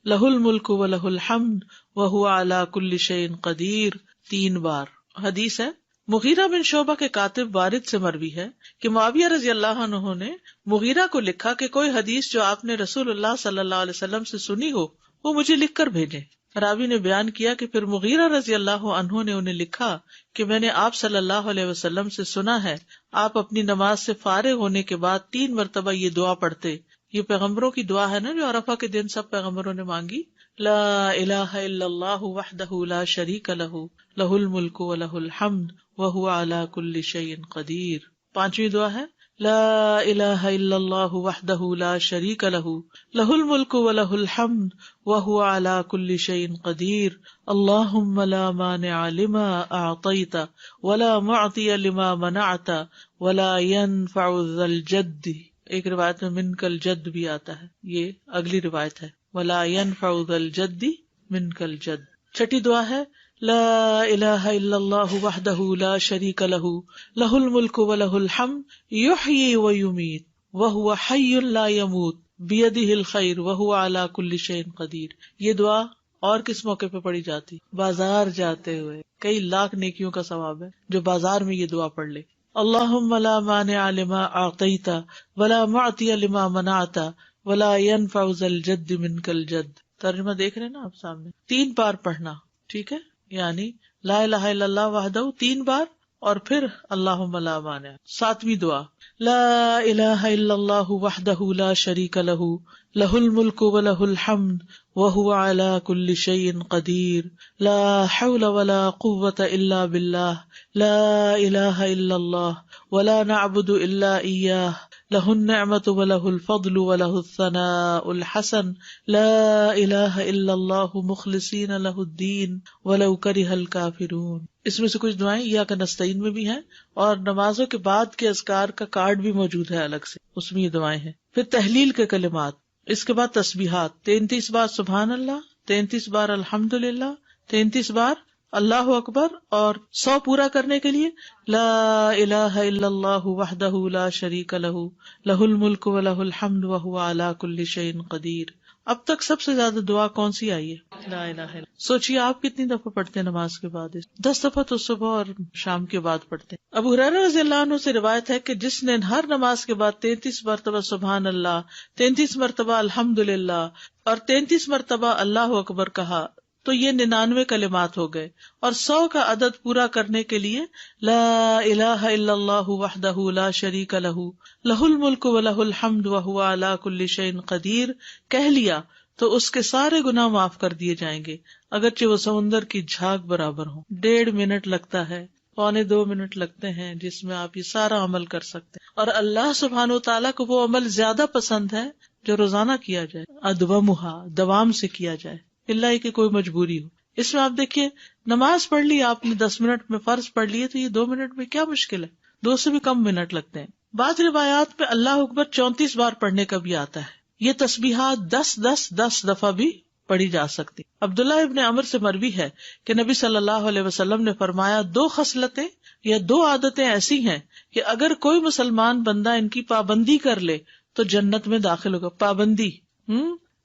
لہ الملک ولہ الحمد وہو علی کل شیء قدیر، 3 بار. حدیث ہے مغیرہ بن شعبہ کے کاتب وارد سے مروی ہے کہ معاویہ رضی اللہ عنہ نے مغیرہ کو لکھا کہ کوئی حدیث جو آپ نے رسول اللہ صلی اللہ علیہ وسلم سے سنی ہو وہ مجھے لکھ کر بھیجیں. راوی نے بیان کیا کہ پھر مغیرہ رضی اللہ عنہ نے انہیں لکھا کہ میں نے آپ صلی اللہ علیہ وسلم سے سنا ہے آپ اپنی نماز سے فارغ ہونے کے بعد 3 مرتبہ یہ دعا پڑھتے. یہ پیغمبروں کی دعا ہے نا جو عرفہ کے دن سب پیغمبروں نے مانگی. لا الہ الا اللہ وحدہ لا شریک لہ لہ الملک ولہ الحمد وہو علی کل شیء قدیر. 5ویں دعا ہے لا الہ الا اللہ وحدہ لا شریک لہ لہ الملک ولہ الحمد وہو علی کل شیء قدیر. اللہم لا مانع لما اعطیت ولا معطی لما منعت ولا ينفع ذا الجد. ایک روایت میں منک الجد بھی آتا ہے، یہ اگلی روایت ہے ولا ينفع ذا الجد منک الجد. 6 دعا ہے لا الہ الا اللہ وحدہ لا شریک لہ لہ الملک ولہ الحمد یحیی ویمیت وہو حی لا یموت بیدہ الخیر وہو علی کل شیء قدیر. یہ دعا اور کس موقع پہ پڑھی جاتی؟ بازار جاتے ہوئے. کئی لاکھ نیکیوں کا ثواب ہے جو بازار میں یہ دعا پڑھ لے. اللہم لا مانع لما اعطیت ولا معطی لما منعت ولا ينفع ذا الجد منک الجد. ترجمہ دیکھ رہے نا آپ سامنے. 3 بار پڑھنا، ٹھیک ہے، یعنی لا الہ الا اللہ وحدہ 3 بار اور پھر اللہم لا مانع. 7ویں دعا لا الہ الا اللہ وحدہ لا شریک لہ لہ الملک ولہ الحمد وہو علی کل شیء قدیر. لا حول ولا قوة الا باللہ لا الہ الا اللہ ولا نعبد الا ایاہ لہ النعمۃ ولہ الفضل ولہ الثناء الحسن لا الہ الا اللہ مخلصین لہ الدین ولو کرہ الکافرون. اس میں سے کچھ دعائیں ایاک نستعین میں بھی ہیں اور نمازوں کے بعد کے اذکار کا کارڈ بھی موجود ہے الگ سے، اس میں یہ دعائیں ہیں. پھر تحلیل کے کلمات، اس کے بعد تسبیحات 33 بار سبحان اللہ، 33 بار الحمدللہ، 33 بار اللہ اکبر، اور 100 پورا کرنے کے لیے لا الہ الا اللہ وحدہ لا شریک لہ لہ الملک ولہ الحمد وہو علی کل شیء قدیر. اب تک سب سے زیادہ دعا کون سی آئی ہے؟ لا الہ الا. سوچئے آپ کتنی دفعہ پڑھتے ہیں نماز کے بعد؟ 10 دفعہ تو صبح اور شام کے بعد پڑھتے ہیں. ابو ہریرہ رضی اللہ عنہ سے روایت ہے کہ جس نے ہر نماز کے بعد 33 مرتبہ سبحان اللہ، 33 مرتبہ الحمدللہ اور 33 مرتبہ اللہ اکبر کہا تو یہ 99 کلمات ہو گئے. اور 100 کا عدد پورا کرنے کے لیے لا الہ الا اللہ وحدہ لا شریک لہ لہ الملک ولہ الحمد وہو علی کل شیء قدیر کہہ لیا تو اس کے سارے گناہ معاف کر دیے جائیں گے، اگرچہ وہ سمندر کی جھاگ برابر ہوں. 1.5 منٹ لگتا ہے، 1.25 منٹ لگتے ہیں جس میں آپ یہ سارا عمل کر سکتے ہیں. اور اللہ سبحانہ وتعالیٰ کو وہ عمل زیادہ پسند ہے جو روزانہ کیا جائے، ادومھا، دوام سے کیا جائے، اللہ کہ کوئی مجبوری ہو. اس میں آپ دیکھیے نماز پڑھ لی آپ نے 10 منٹ میں فرض پڑھ لیے تو یہ 2 منٹ میں کیا مشکل ہے، 2 سے بھی کم منٹ لگتے ہیں. بعض روایات میں اللہ اکبر 34 بار پڑھنے کا بھی آتا ہے. یہ تسبیحات 10 دفعہ بھی پڑھی جا سکتی. عبداللہ ابن عمر سے مروی ہے کہ نبی صلی اللہ علیہ وسلم نے فرمایا 2 خصلتیں یا 2 عادتیں ایسی ہیں کہ اگر کوئی مسلمان بندہ ان کی پابندی کر لے تو جنت میں داخل ہوگا. پابندی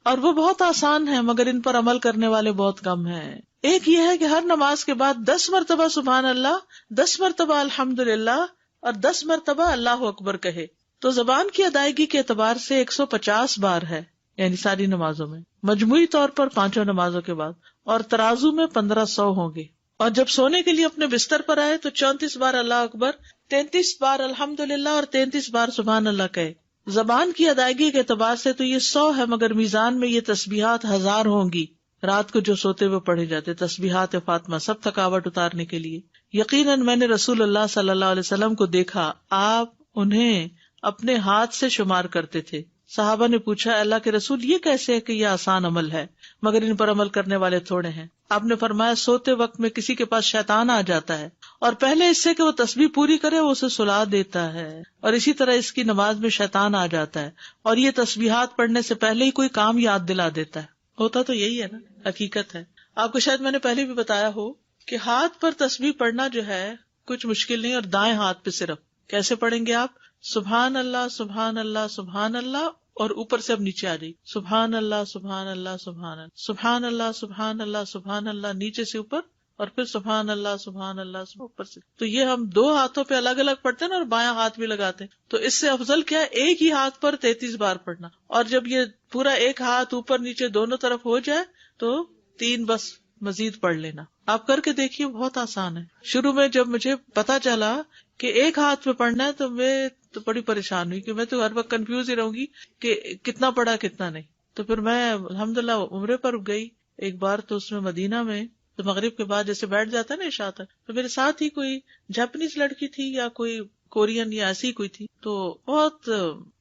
اور وہ بہت آسان ہے مگر ان پر عمل کرنے والے بہت کم ہیں. ایک یہ ہے کہ ہر نماز کے بعد 10 مرتبہ سبحان اللہ، 10 مرتبہ الحمدللہ اور 10 مرتبہ اللہ اکبر کہے تو زبان کی ادائیگی کے اعتبار سے 150 بار ہے، یعنی ساری نمازوں میں، مجموعی طور پر 5 نمازوں کے بعد، اور ترازو میں 1500 ہوں گے. اور جب سونے کے لیے اپنے بستر پر آئے تو 34 بار اللہ اکبر، 33 بار الحمدللہ اور 33 بار سبحان اللہ کہے. زبان کی ادائیگی کے اعتبار سے تو یہ 100 ہے مگر میزان میں یہ تسبیحات 1000 ہوں گی. رات کو جو سوتے ہوئے پڑھے جاتے تسبیحات فاطمہ، سب تھکاوٹ اتارنے کے لیے. یقیناً میں نے رسول اللہ صلی اللہ علیہ وسلم کو دیکھا، آپ انہیں اپنے ہاتھ سے شمار کرتے تھے. صحابہ نے پوچھا اللہ کے رسول یہ کیسے ہے کہ یہ آسان عمل ہے مگر ان پر عمل کرنے والے تھوڑے ہیں؟ آپ نے فرمایا سوتے وقت میں کسی کے پاس شیطان آ جاتا ہے اور پہلے اس سے کہ وہ تسبیح پوری کرے وہ اسے سلا دیتا ہے، اور اسی طرح اس کی نماز میں شیطان آ جاتا ہے اور یہ تسبیحات پڑھنے سے پہلے ہی کوئی کام یاد دلا دیتا ہے. ہوتا تو یہی ہے نا، حقیقت ہے. آپ کو شاید میں نے پہلے بھی بتایا ہو کہ ہاتھ پر تسبیح پڑھنا جو ہے کچھ مشکل نہیں، اور دائیں ہاتھ پہ صرف کیسے پڑھیں گے آپ؟ سبحان اللہ سبحان اللہ سبحان اللہ، اور اوپر سے اب نیچے آ جائیے سبحان اللہ سبحان اللہ سبحان اللہ سبحان اللہ سبحان اللہ سبحان اللہ، نیچے سے اوپر اور پھر سبحان اللہ سبحان اللہ اوپر سے. تو یہ ہم 2 ہاتھوں پہ الگ الگ پڑھتے ہیں نا، اور بایاں ہاتھ بھی لگاتے ہیں. تو اس سے افضل کیا ہے، ایک ہی ہاتھ پر 33 بار پڑھنا. اور جب یہ پورا ایک ہاتھ اوپر نیچے دونوں طرف ہو جائے تو 3 بس مزید پڑھ لینا. آپ کر کے دیکھیے، بہت آسان ہے. شروع میں جب مجھے پتا چلا کہ ایک ہاتھ پہ پڑھنا ہے تو میں تو بڑی پریشان ہوئی کہ میں تو ہر وقت کنفیوز ہی رہوں گی کہ کتنا پڑھا کتنا نہیں. تو پھر میں الحمدللہ عمرے پر گئی ایک بار، تو اس میں مدینہ میں تو مغرب کے بعد جیسے بیٹھ جاتا ہے نا عشاء تک، تو میرے ساتھ ہی کوئی جاپنیز لڑکی تھی یا کوئی کورین یا ایسی کوئی تھی، تو بہت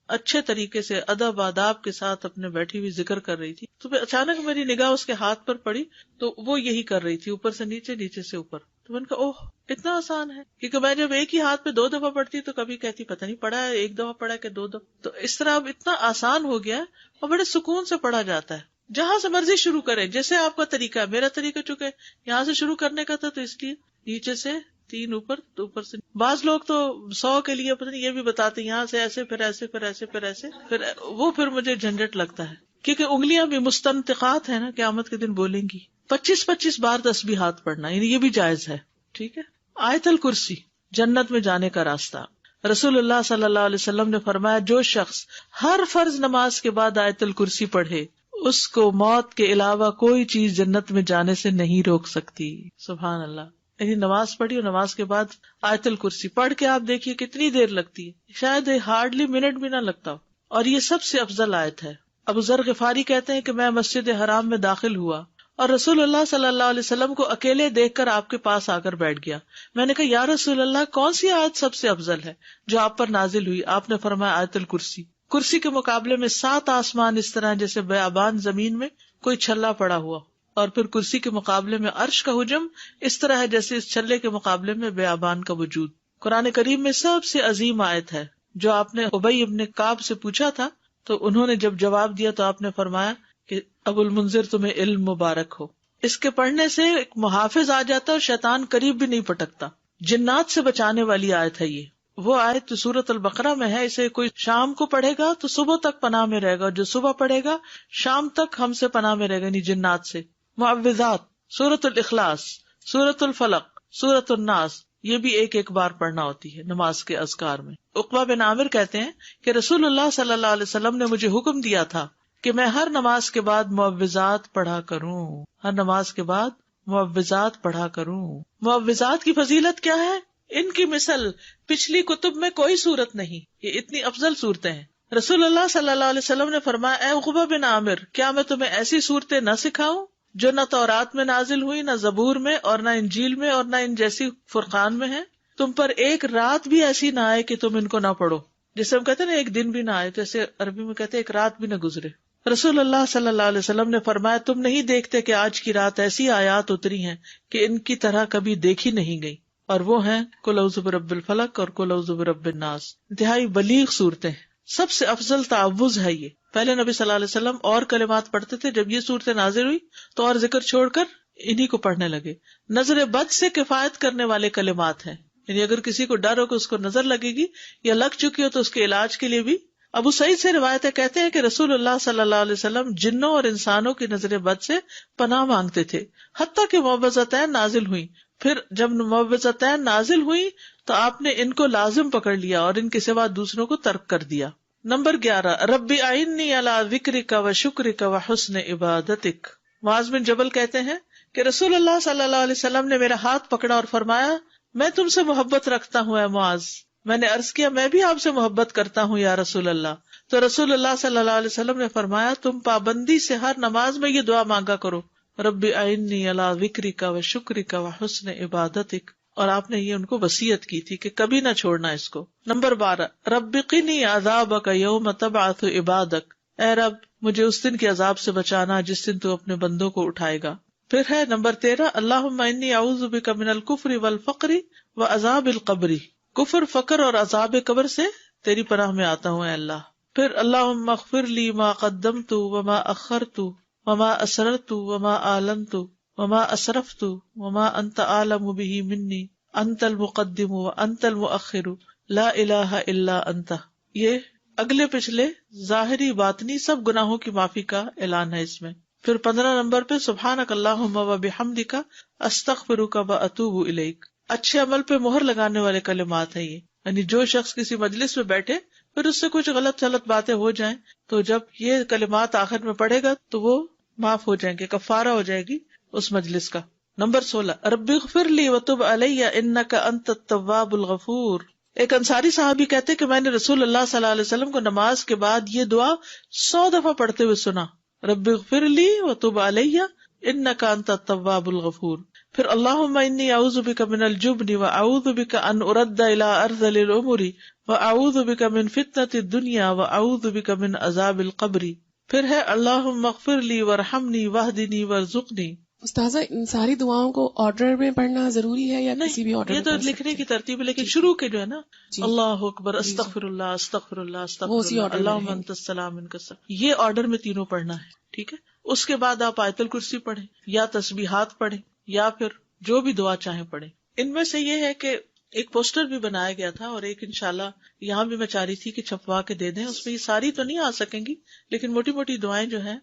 اچھے طریقے سے ادب آداب کے ساتھ اپنے بیٹھی ہوئی ذکر کر رہی تھی. تو پھر اچانک میری نگاہ اس کے ہاتھ پر پڑی تو وہ یہی کر رہی تھی، اوپر سے نیچے نیچے سے اوپر. تو میں نے کہا اوہ اتنا آسان ہے، کیونکہ میں جب ایک ہی ہاتھ پہ 2 دفعہ پڑھتی تو کبھی کہتی پتہ نہیں پڑھا ہے 1 دفعہ پڑھا کہ 2 دفعہ. تو اس طرح اب اتنا آسان ہو گیا اور بڑے سکون سے پڑھا جاتا ہے. جہاں سے مرضی شروع کریں، جیسے آپ کا طریقہ ہے. میرا طریقہ چونکہ یہاں سے شروع کرنے کا تھا تو اس لیے نیچے سے 3 اوپر تو اوپر سے. بعض لوگ تو 100 کے لیے پتہ نہیں یہ بھی بتاتے یہاں سے ایسے پھر ایسے پھر ایسے پھر ایسے، پھر مجھے جھنجٹ لگتا ہے کیونکہ انگلیاں بھی مستنطقات ہیں نا، قیامت کے دن بولیں گی. 25 بار تسبیحات پڑھنا، یعنی یہ بھی جائز ہے. ٹھیک ہے. آیت الکرسی جنت میں جانے کا راستہ. رسول اللہ صلی اللہ علیہ وسلم نے فرمایا، جو شخص ہر فرض نماز کے بعد آیت الکرسی پڑھے اس کو موت کے علاوہ کوئی چیز جنت میں جانے سے نہیں روک سکتی. سبحان اللہ. یعنی نماز پڑھی اور نماز کے بعد آیت الکرسی پڑھ کے آپ دیکھیے کتنی دیر لگتی ہے، شاید ہارڈلی منٹ بھی نہ لگتا ہو. اور یہ سب سے افضل آیت ہے. ابو ذر غفاری کہتے ہیں کہ میں مسجد حرام میں داخل ہوا اور رسول اللہ صلی اللہ علیہ وسلم کو اکیلے دیکھ کر آپ کے پاس آ کر بیٹھ گیا. میں نے کہا یا رسول اللہ کون سی آیت سب سے افضل ہے جو آپ پر نازل ہوئی؟ آپ نے فرمایا آیت الکرسی. کرسی کے مقابلے میں 7 آسمان اس طرح جیسے بیابان زمین میں کوئی چھلا پڑا ہوا، اور پھر کرسی کے مقابلے میں عرش کا حجم اس طرح ہے جیسے اس چھلے کے مقابلے میں بیابان کا وجود. قرآن کریم میں سب سے عظیم آیت ہے. جو آپ نے ابی ابن کعب سے پوچھا تھا تو انہوں نے جب جواب دیا تو آپ نے فرمایا کہ ابو المنذر تمہیں علم مبارک ہو. اس کے پڑھنے سے ایک محافظ آ جاتا ہے اور شیطان قریب بھی نہیں پٹکتا. جنات سے بچانے والی آیت ہے یہ. وہ آیت سورۃ البقرہ میں ہے. اسے کوئی شام کو پڑھے گا تو صبح تک پناہ میں رہے گا، جو صبح پڑھے گا شام تک ہم سے پناہ میں رہے گا، یعنی جنات سے. معوذات، سورۃ الاخلاص، سورۃ الفلق، سورۃ الناس، یہ بھی ایک بار پڑھنا ہوتی ہے نماز کے اذکار میں. عقبہ بن عامر کہتے ہیں کہ رسول اللہ صلی اللہ علیہ وسلم نے مجھے حکم دیا تھا کہ میں ہر نماز کے بعد معوذات پڑھا کروں. ہر نماز کے بعد معوذات پڑھا کروں. معوذات کی فضیلت کیا ہے؟ ان کی مثل پچھلی کتب میں کوئی صورت نہیں. یہ اتنی افضل صورتیں ہیں. رسول اللہ صلی اللہ علیہ وسلم نے فرمایا، اے عقبہ بن عامر، کیا میں تمہیں ایسی صورتیں نہ سکھاؤں جو نہ تورات میں نازل ہوئی، نہ زبور میں، اور نہ انجیل میں، اور نہ ان جیسی فرقان میں ہیں؟ تم پر ایک رات بھی ایسی نہ آئے کہ تم ان کو نہ پڑھو. جسے ہم کہتے ہیں نا ایک دن بھی نہ آئے، جیسے عربی میں کہتے ہیں ایک رات بھی نہ گزرے. رسول اللہ صلی اللہ علیہ وسلم نے فرمایا، تم نہیں دیکھتے کہ آج کی رات ایسی آیات اتری ہیں کہ ان کی طرح کبھی دیکھی نہیں گئی، اور وہ ہیں قل اعوذ برب الفلق اور قل اعوذ برب الناس. انتہائی بلیغ صورتیں ہیں. سب سے افضل تعوذ ہے یہ. پہلے نبی صلی اللہ علیہ وسلم اور کلمات پڑھتے تھے، جب یہ صورتیں نازل ہوئی تو اور ذکر چھوڑ کر انہی کو پڑھنے لگے. نظر بد سے کفایت کرنے والے کلمات ہیں، یعنی اگر کسی کو ڈر ہو کہ اس کو نظر لگے گی یا لگ چکی ہو تو اس کے علاج کے لیے بھی. ابو سعید سے روایت ہے، کہتے ہیں کہ رسول اللہ صلی اللہ علیہ وسلم جنوں اور انسانوں کی نظر بد سے پناہ مانگتے تھے، حتیٰ کہ معوذتین نازل ہوئی. پھر جب معوذتین نازل ہوئی تو آپ نے ان کو لازم پکڑ لیا اور ان کے سوا دوسروں کو ترک کر دیا. نمبر 11، رب اعنی علی ذکرک و شکرک و حسن عبادتک. معاذ بن جبل کہتے ہیں کہ رسول اللہ صلی اللہ علیہ وسلم نے میرا ہاتھ پکڑا اور فرمایا، میں تم سے محبت رکھتا ہوں اے معاذ. میں نے عرض کیا، میں بھی آپ سے محبت کرتا ہوں یا رسول اللہ. تو رسول اللہ صلی اللہ علیہ وسلم نے فرمایا، تم پابندی سے ہر نماز میں یہ دعا مانگا کرو، رب اعنی علی ذکرک و شکرک و حسن عبادتک. اور آپ نے یہ ان کو وصیت کی تھی کہ کبھی نہ چھوڑنا اس کو. نمبر 12، رب قنی عذابک یوم تبعث عبادک. اے رب مجھے اس دن کے عذاب سے بچانا جس دن تو اپنے بندوں کو اٹھائے گا. پھر ہے نمبر 13، اللہم انی اعوذ بک من الکفر والفقر وعذاب القبر. کفر، فقر اور عذاب قبر سے تیری پناہ میں آتا ہوں اے اللہ. پھر اللہم اغفر لی ما قدمت وما اخرت وما اسررت وما اعلنت وما اسرفت وما انت اعلم به منی انت المقدم وانت المؤخر لا الہ الا انت. یہ اگلے پچھلے ظاہری باطنی سب گناہوں کی معافی کا اعلان ہے اس میں. پھر 15 نمبر پہ سبحانک اللہم و بحمدک استغفرک و اتوب الیک. اچھے عمل پہ مہر لگانے والے کلمات ہیں یہ. یعنی جو شخص کسی مجلس میں بیٹھے پھر اس سے کچھ غلط باتیں ہو جائیں تو جب یہ کلمات آخر میں پڑھے گا تو وہ معاف ہو جائیں گے، کفارہ ہو جائے گی اس مجلس کا. نمبر 16 رب اغفر لی وتب علی انک انت التواب الغفور. ایک انصاری صحابی کہتے کہ میں نے رسول اللہ صلی اللہ علیہ وسلم کو نماز کے بعد یہ دعا 100 دفعہ پڑھتے ہوئے سنا، رب اغفر لی وتب علی انک انت التواب الغفور. پھر اللہم انی اعوذ بک من الجبن واعوذ بک ان ارد الی ارذل الامور واعوذ بک من فتنۃ الدنیا واعوذ بک من عذاب القبر. پھر ہے اللہم اغفر لی وارحمنی واہدنی وارزقنی. استاذہ ان ساری دعاؤں کو آرڈر میں پڑھنا ضروری ہے یا کسی بھی آرڈر یہ تو لکھنے کی ترتیب ہے، لیکن شروع کے جو ہے نا جی. اللہ اکبر استغفر اللہ استغفر اللہ وہ اسی استغفر order اللہ میں اللہم ہے. انت السلام منک السلام، یہ آرڈر میں تینوں پڑھنا ہے. ٹھیک ہے، اس کے بعد آپ آیت الکرسی پڑھیں یا تسبیحات پڑھیں یا پھر جو بھی دعا چاہیں پڑھیں. ان میں سے یہ ہے کہ ایک پوسٹر بھی بنایا گیا تھا اور ایک انشاءاللہ یہاں بھی میں چاہ رہی تھی کہ چھپوا کے دے دیں. اس میں یہ ساری تو نہیں آ سکیں گی لیکن موٹی موٹی دعائیں جو ہیں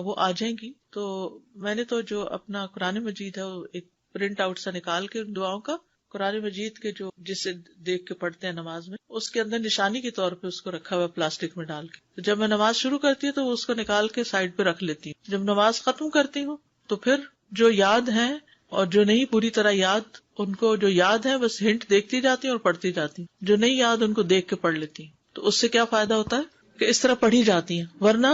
وہ آ جائیں گی. تو میں نے تو جو اپنا قرآن مجید ہے وہ ایک پرنٹ آؤٹ سا نکال کے ان دعاؤں کا قرآن مجید کے جو جسے دیکھ کے پڑھتے ہیں نماز میں، اس کے اندر نشانی کے طور پہ اس کو رکھا ہوا پلاسٹک میں ڈال کے. تو جب میں نماز شروع کرتی ہوں تو وہ اس کو نکال کے سائڈ پہ رکھ لیتی ہوں. جب نماز ختم کرتی ہوں تو پھر جو یاد ہیں اور جو نہیں پوری طرح یاد، ان کو جو یاد ہے بس ہنٹ دیکھتی جاتی ہوں اور پڑھتی جاتی ہوں. جو نہیں یاد ان کو دیکھ کے پڑھ لیتی ہوں. تو اس سے کیا فائدہ ہوتا ہے کہ اس طرح پڑھی جاتی ہیں، ورنہ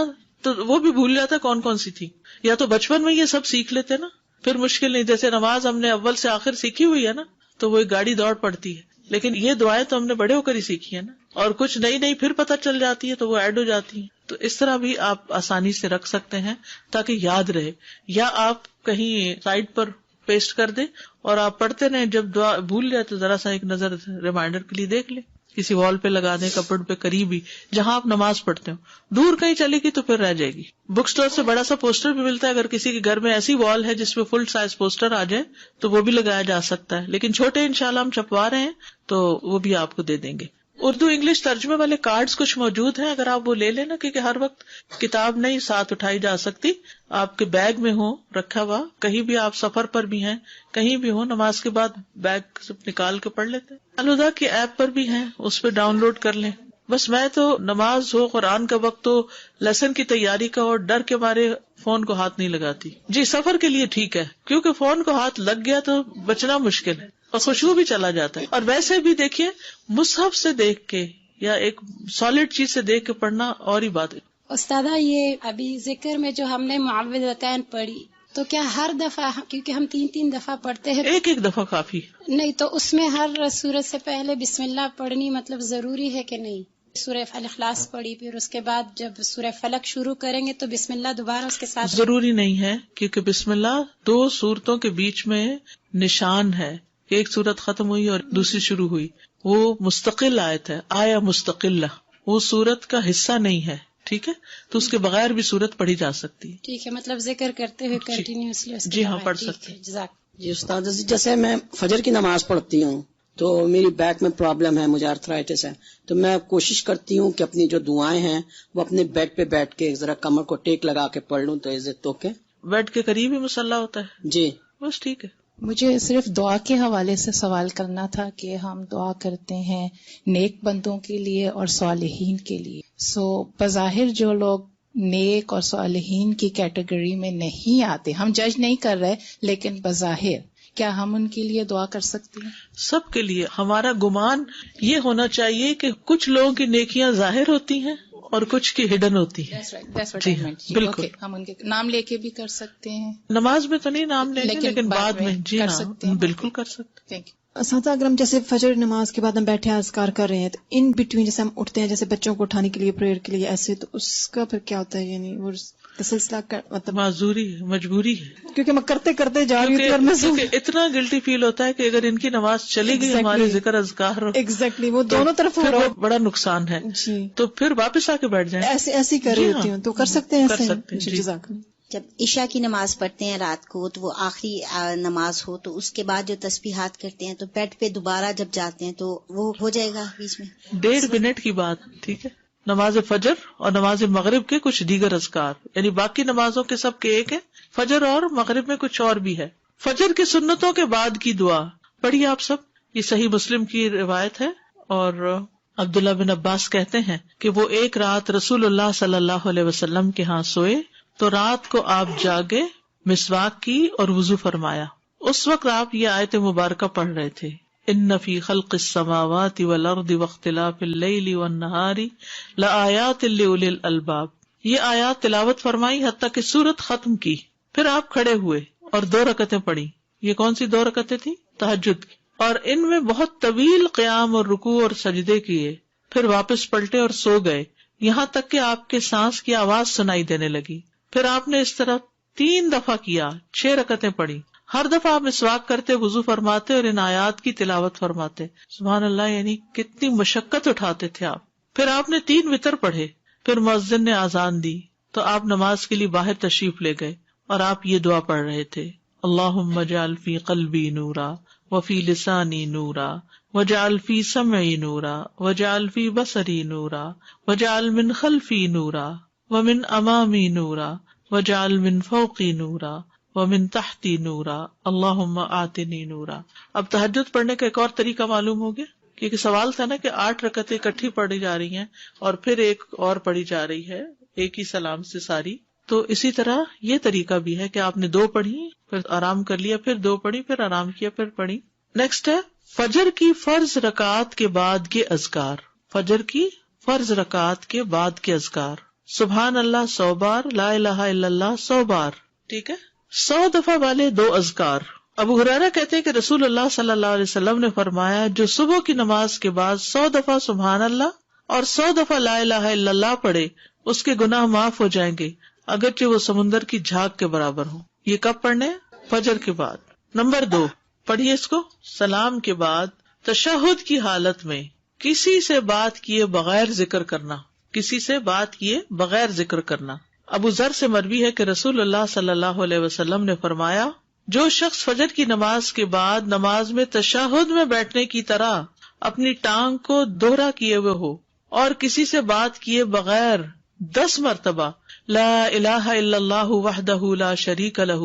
تو وہ بھی بھول جاتا کون کون سی تھی. یا تو بچپن میں یہ سب سیکھ لیتے نا، پھر مشکل نہیں. جیسے نماز ہم نے اول سے آخر سیکھی ہوئی ہے نا تو وہ ایک گاڑی دوڑ پڑتی ہے، لیکن یہ دعائیں تو ہم نے بڑے ہو کر ہی سیکھی ہے نا، اور کچھ نئی نئی پھر پتہ چل جاتی ہے تو وہ ایڈ ہو جاتی ہیں. تو اس طرح بھی آپ آسانی سے رکھ سکتے ہیں تاکہ یاد رہے. یا آپ کہیں سائڈ پر پیسٹ کر دیں اور آپ پڑھتے رہیں، جب دعا بھول جائے تو ذرا سا ایک نظر ریمائنڈر کے لیے دیکھ لیں، کسی وال پہ لگا دیں، کپڑ پہ قریب ہی جہاں آپ نماز پڑھتے ہو. دور کہیں چلے گی تو پھر رہ جائے گی. بک سٹور سے بڑا سا پوسٹر بھی ملتا ہے، اگر کسی کے گھر میں ایسی وال ہے جس پہ فل سائز پوسٹر آ جائے تو وہ بھی لگایا جا سکتا ہے. لیکن چھوٹے انشاءاللہ ہم چھپوا رہے ہیں تو وہ بھی آپ کو دے دیں گے. اردو انگلش ترجمے والے کارڈز کچھ موجود ہیں، اگر آپ وہ لے لینا، کیونکہ ہر وقت کتاب نہیں ساتھ اٹھائی جا سکتی. آپ کے بیگ میں ہو رکھا ہوا، کہیں بھی آپ سفر پر بھی ہیں، کہیں بھی ہو، نماز کے بعد بیگ سے نکال کے پڑھ لیتے ہیں. الہدا کی ایپ پر بھی ہیں، اس پہ ڈاؤن لوڈ کر لیں. بس میں تو نماز ہو، قرآن کا وقت ہو، لیسن کی تیاری کا ہو، ڈر کے مارے فون کو ہاتھ نہیں لگاتی. جی سفر کے لیے ٹھیک ہے، کیونکہ فون کو ہاتھ لگ گیا تو بچنا مشکل ہے اور خوشبو بھی چلا جاتا ہے. اور ویسے بھی دیکھیے مصحف سے دیکھ کے یا ایک سالڈ چیز سے دیکھ کے پڑھنا اور ہی بات ہے. استاذہ یہ ابھی ذکر میں جو ہم نے معوذتین پڑھی تو کیا ہر دفعہ، کیونکہ ہم 3 دفعہ پڑھتے ہیں، ایک دفعہ کافی نہیں تو اس میں ہر سورت سے پہلے بسم اللہ پڑھنی مطلب ضروری ہے کہ نہیں؟ سورہ اخلاص پڑھی، پھر اس کے بعد جب سورہ فلق شروع کریں گے تو بسم اللہ دوبارہ اس کے ساتھ؟ ضروری نہیں ہے، کیونکہ بسم اللہ 2 سورتوں کے بیچ میں نشان ہے کہ ایک سورت ختم ہوئی اور دوسری شروع ہوئی. وہ مستقل آیت ہے، آیا مستقلہ، وہ سورت کا حصہ نہیں ہے. ٹھیک ہے، تو اس کے بغیر بھی سورت پڑھی جا سکتی ہے. ٹھیک ہے، مطلب ذکر کرتے ہوئے کنٹینیوسلی. جی ہاں پڑھ سکتے ہیں. جی استاد، جیسے میں فجر کی نماز پڑھتی ہوں تو میری بیک میں پرابلم ہے، مجھے آرتھرائٹس ہے، تو میں کوشش کرتی ہوں کہ اپنی جو دعائیں ہیں وہ اپنے بیڈ پہ بیٹھ کے ذرا کمر کو ٹیک لگا کے پڑھ لوں. تو عزت تو کے بیڈ کے قریب ہی مصلی ہوتا ہے. جی بس ٹھیک ہے. مجھے صرف دعا کے حوالے سے سوال کرنا تھا کہ ہم دعا کرتے ہیں نیک بندوں کے لیے اور صالحین کے لیے. بظاہر جو لوگ نیک اور صالحین کی کیٹیگری میں نہیں آتے، ہم جج نہیں کر رہے، لیکن بظاہر کیا ہم ان کے لیے دعا کر سکتے ہیں؟ سب کے لیے. ہمارا گمان یہ ہونا چاہیے کہ کچھ لوگوں کی نیکیاں ظاہر ہوتی ہیں اور کچھ کی ہڈن ہوتی ہے. بالکل. ہم ان کے نام لے کے بھی کر سکتے ہیں. نماز میں تو نہیں نام لیں گے لیکن بعد میں جی کر سکتے ہیں. بالکل کر سکتے ہیں. اساتذہ اگر ہم جیسے فجر نماز کے بعد ہم بیٹھے اذکار کر رہے ہیں تو ان بٹوین جیسے ہم اٹھتے ہیں جیسے بچوں کو اٹھانے کے لیے پریئر کے لیے ایسے، تو اس کا پھر کیا ہوتا ہے؟ یعنی وہ سلسلہ مطلب معذوری ہے، مجبوری ہے، کیونکہ میں کرتے کرتے جا رہی ہوں اور اتنا گلٹی فیل ہوتا ہے کہ اگر ان کی نماز چلی گئی ہمارے ذکر اذکار ایگزیکٹلی وہ دونوں طرف بڑا نقصان ہے. تو پھر واپس آ کے بیٹھ جائیں. ایسی کر رہی ہوتی ہوں تو کر سکتے ہیں. کر سکتے ہیں. جب عشاء کی نماز پڑھتے ہیں رات کو تو وہ آخری نماز ہو تو اس کے بعد جو تسبیحات کرتے ہیں تو بیڈ پہ دوبارہ جب جاتے ہیں تو وہ ہو جائے گا بیچ میں 1.5 منٹ کی بات. ٹھیک ہے، نماز فجر اور نماز مغرب کے کچھ دیگر اذکار، یعنی باقی نمازوں کے سب کے ایک ہے، فجر اور مغرب میں کچھ اور بھی ہے. فجر کی سنتوں کے بعد کی دعا پڑھیے آپ سب. یہ صحیح مسلم کی روایت ہے اور عبداللہ بن عباس کہتے ہیں کہ وہ ایک رات رسول اللہ صلی اللہ علیہ وسلم کے ہاں سوئے تو رات کو آپ جاگے، مسواک کی اور وضو فرمایا. اس وقت آپ یہ آیت مبارکہ پڑھ رہے تھے، ان فی خلق السماوات والارض واختلاف اللیل والنہار لآیات لأولی الالباب. یہ آیات تلاوت فرمائی حتیٰ کہ سورت ختم کی. پھر آپ کھڑے ہوئے اور 2 رکعتیں پڑھی. یہ کون سی 2 رکعتیں تھی؟ تہجد کی. اور ان میں بہت طویل قیام اور رکوع اور سجدے کیے. پھر واپس پلٹے اور سو گئے یہاں تک کہ آپ کے سانس کی آواز سنائی دینے لگی. پھر آپ نے اس طرح 3 دفعہ کیا، 6 رکعتیں پڑھی. ہر دفعہ آپ مسواک کرتے، وضو فرماتے اور ان آیات کی تلاوت فرماتے. سبحان اللہ، یعنی کتنی مشقت اٹھاتے تھے آپ. پھر آپ نے 3 وتر پڑھے. پھر مؤذن نے اذان دی تو آپ نماز کے لیے باہر تشریف لے گئے اور آپ یہ دعا پڑھ رہے تھے، اللہم اجعل فی قلبی نورا وفی لسانی نورا وجعل فی سمعی نورا وجعل فی بصری نورا وجعل من خلفی نورا ومن امامی نورا وجعل من فوقی نورا ومن تحتی نورا اللہم آتنی نورا. اب تہجد پڑھنے کا ایک اور طریقہ معلوم ہو گیا، کیونکہ سوال تھا نا کہ 8 رکعتیں اکٹھی پڑھی جا رہی ہیں اور پھر ایک اور پڑھی جا رہی ہے ایک ہی سلام سے ساری. تو اسی طرح یہ طریقہ بھی ہے کہ آپ نے 2 پڑھی، پھر آرام کر لیا، پھر 2 پڑھی، پھر آرام کیا، پھر پڑھی. نیکسٹ ہے فجر کی فرض رکعات کے بعد کے اذکار. فجر کی فرض رکعات کے بعد کے اذکار، سبحان اللہ 100 بار، لا الہ الا اللہ 100 بار. ٹھیک ہے، 100 دفعہ والے 2 اذکار. ابو ہریرہ کہتے ہیں کہ رسول اللہ صلی اللہ علیہ وسلم نے فرمایا، جو صبح کی نماز کے بعد 100 دفعہ سبحان اللہ اور 100 دفعہ لا الہ الا اللہ پڑھے اس کے گناہ معاف ہو جائیں گے اگرچہ وہ سمندر کی جھاگ کے برابر ہوں. یہ کب پڑھنے؟ فجر کے بعد. نمبر 2 پڑھیے اس کو، سلام کے بعد تشہد کی حالت میں کسی سے بات کیے بغیر ذکر کرنا. کسی سے بات کیے بغیر ذکر کرنا. ابو ذر سے مروی ہے کہ رسول اللہ صلی اللہ علیہ وسلم نے فرمایا، جو شخص فجر کی نماز کے بعد نماز میں تشہد میں بیٹھنے کی طرح اپنی ٹانگ کو دوہرا کیے ہوئے ہو اور کسی سے بات کیے بغیر 10 مرتبہ لا الہ الا اللہ وحدہ لا شریک لہ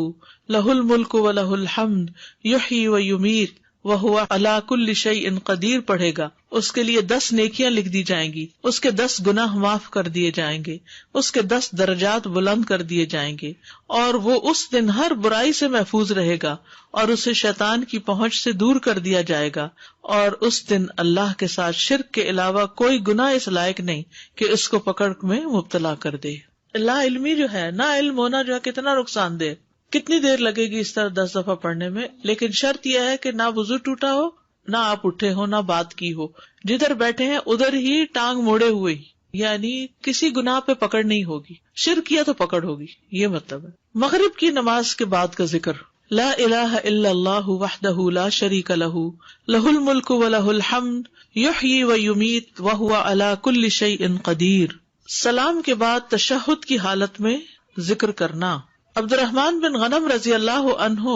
لہ الملک ولہ الحمد یحیی و یمیت وہو علی کل شیء قدیر پڑھے گا، اس کے لیے 10 نیکیاں لکھ دی جائیں گی، اس کے 10 گناہ معاف کر دیے جائیں گے، اس کے 10 درجات بلند کر دیے جائیں گے، اور وہ اس دن ہر برائی سے محفوظ رہے گا اور اسے شیطان کی پہنچ سے دور کر دیا جائے گا، اور اس دن اللہ کے ساتھ شرک کے علاوہ کوئی گناہ اس لائق نہیں کہ اس کو پکڑ میں مبتلا کر دے. لا علمی جو ہے، نہ علم ہونا جو ہے کتنا نقصان دہ. کتنی دیر لگے گی اس طرح 10 دفعہ پڑھنے میں؟ لیکن شرط یہ ہے کہ نہ وضو ٹوٹا ہو، نہ آپ اٹھے ہو، نہ بات کی ہو، جدھر بیٹھے ہیں ادھر ہی ٹانگ موڑے ہوئے، یعنی کسی گناہ پہ پکڑ نہیں ہوگی. شرک کیا تو پکڑ ہوگی، یہ مطلب ہے. مغرب کی نماز کے بعد کا ذکر، لا الہ الا اللہ وحدہ لا شریک لہ لہ الملک ولہ الحمد یحیی و یمیت وہو علی کل شیء قدیر. سلام کے بعد تشہد کی حالت میں ذکر کرنا. عبد الرحمن بن غنم رضی اللہ عنہ